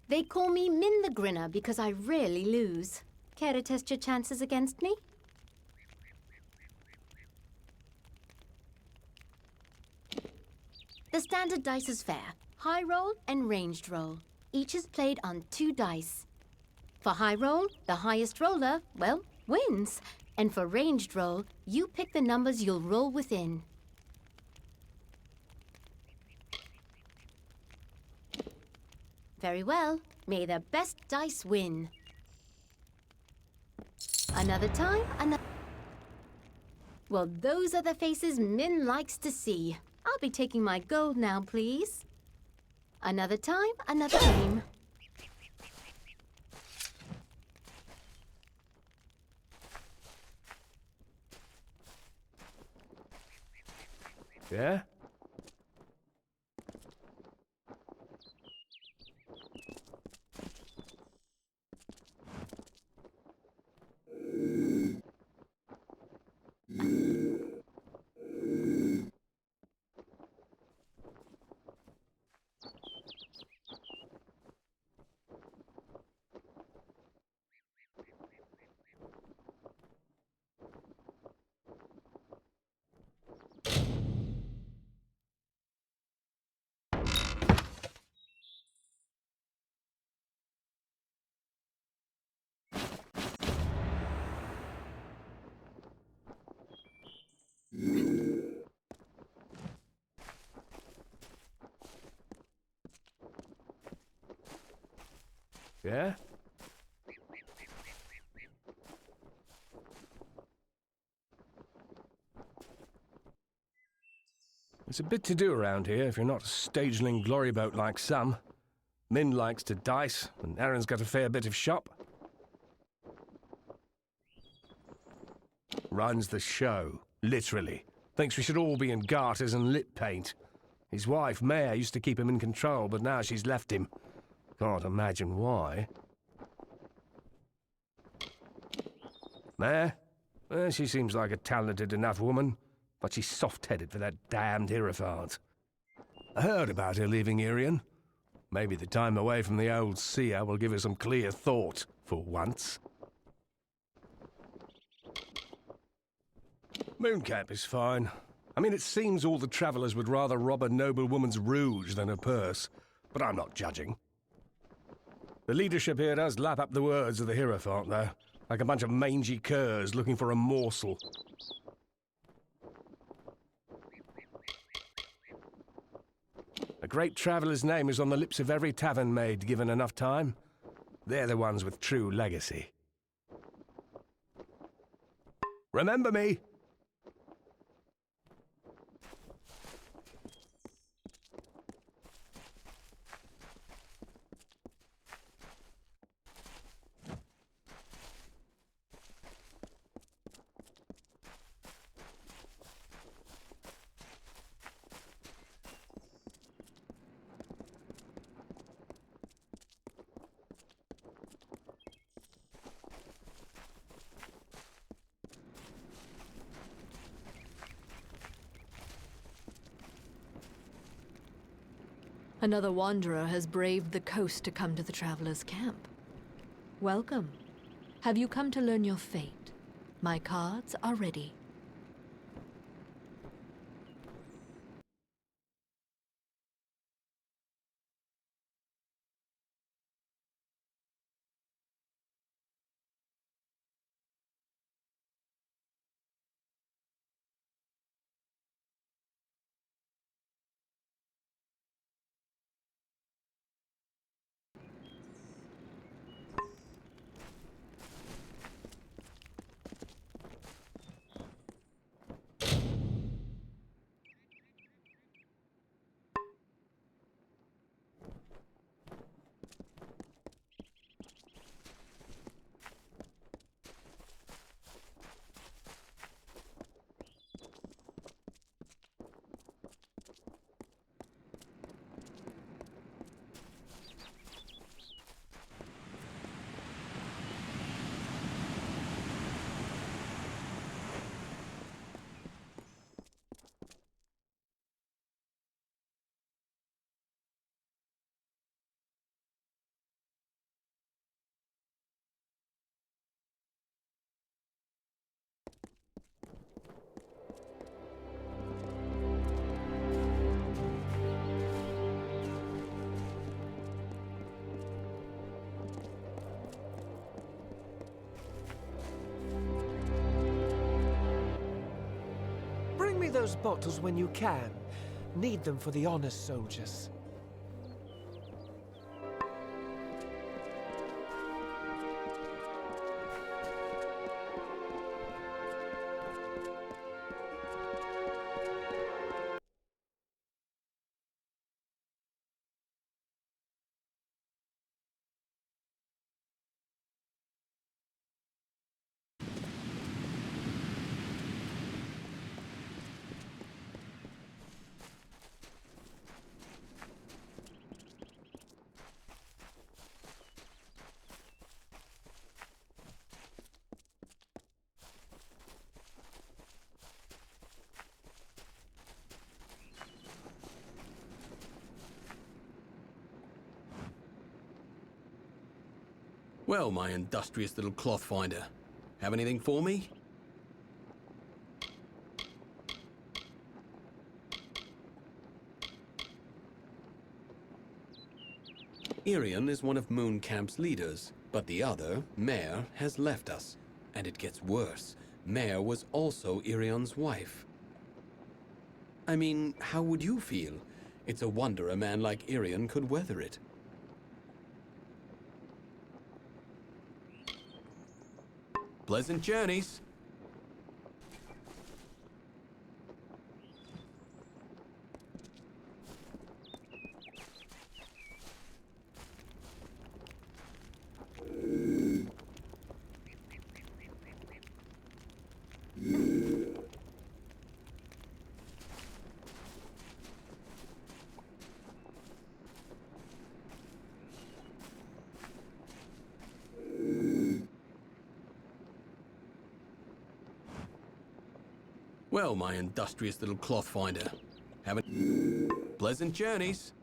They call me Min the Grinner because I rarely lose. Care to test your chances against me? The standard dice is fair. High roll and ranged roll. Each is played on 2 dice. For high roll, the highest roller, well, wins. And for ranged roll, you pick the numbers you'll roll within. Very well. May the best dice win. Another time, another... Well, those are the faces Min likes to see. I'll be taking my gold now, please. Another time, another game. Yeah? Yeah? There's a bit to do around here if you're not a stageling gloryboat like some. Min likes to dice, and Aaron's got a fair bit of shop. Runs the show, literally. Thinks we should all be in garters and lip paint. His wife, Mare, used to keep him in control, but now she's left him. Can't imagine why. Mare? Well, she seems like a talented enough woman, but she's soft-headed for that damned Hierophant. I heard about her leaving Irion. Maybe the time away from the old seer will give her some clear thought, for once. Mooncap is fine. I mean, it seems all the travellers would rather rob a noblewoman's rouge than her purse, but I'm not judging. The leadership here does lap up the words of the Hierophant, though, like a bunch of mangy curs looking for a morsel. A great traveller's name is on the lips of every tavern maid given enough time. They're the ones with true legacy. Remember me! Another wanderer has braved the coast to come to the traveler's camp. Welcome. Have you come to learn your fate? My cards are ready. Carry those bottles when you can. Need them for the honest soldiers. Well, my industrious little cloth finder. Have anything for me? Irion is one of Moon Camp's leaders, but the other, Mare, has left us. And it gets worse. Mare was also Irion's wife. I mean, how would you feel? It's a wonder a man like Irion could weather it. Pleasant journeys. Well, my industrious little cloth finder. Have pleasant journeys.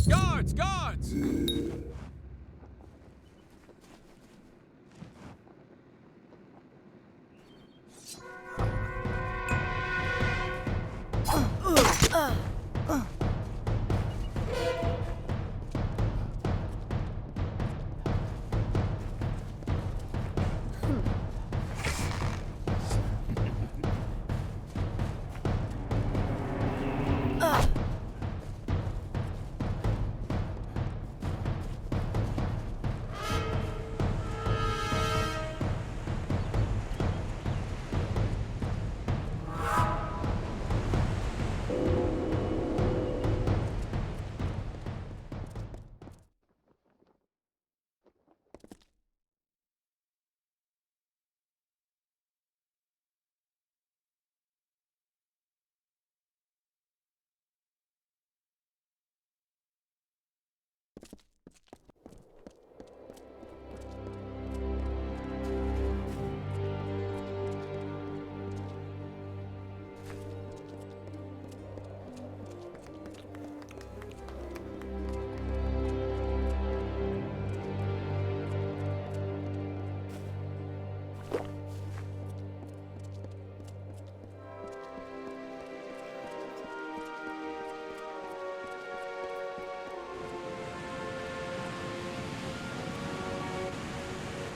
Guards! Guards!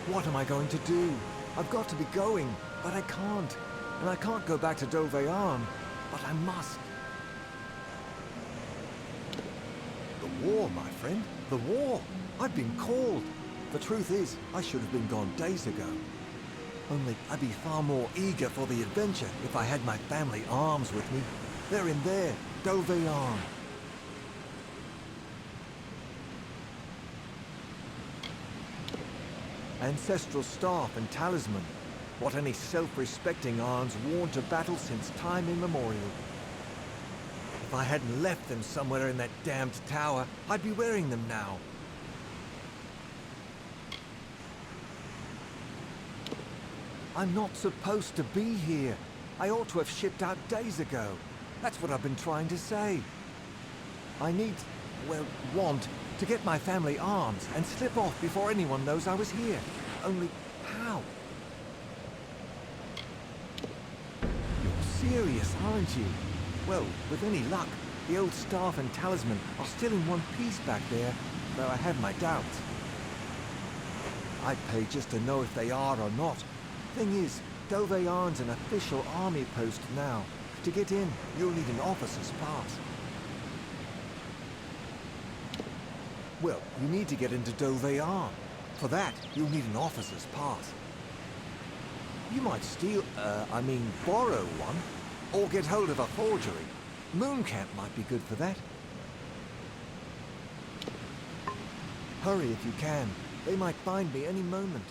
What am I going to do? I've got to be going, but I can't. And I can't go back to Doveyarn, but I must. The war, my friend. The war. I've been called. The truth is, I should have been gone days ago. Only I'd be far more eager for the adventure if I had my family arms with me. They're in there, Doveyarn. Ancestral staff and talisman. What any self-respecting Arn's worn to battle since time immemorial. If I hadn't left them somewhere in that damned tower, I'd be wearing them now. I'm not supposed to be here. I ought to have shipped out days ago. That's what I've been trying to say. I need, well, want to get my family arms and slip off before anyone knows I was here. Only how? You're serious, aren't you? Well, with any luck, the old staff and talisman are still in one piece back there, though I have my doubts. I'd pay just to know if they are or not. Thing is, Doveyarn's an official army post now. To get in, you'll need an officer's pass. Well, you need to get into Doveyarn. For that, you'll need an officer's pass. You might steal, borrow one, or get hold of a forgery. Mooncamp might be good for that. Hurry if you can. They might find me any moment.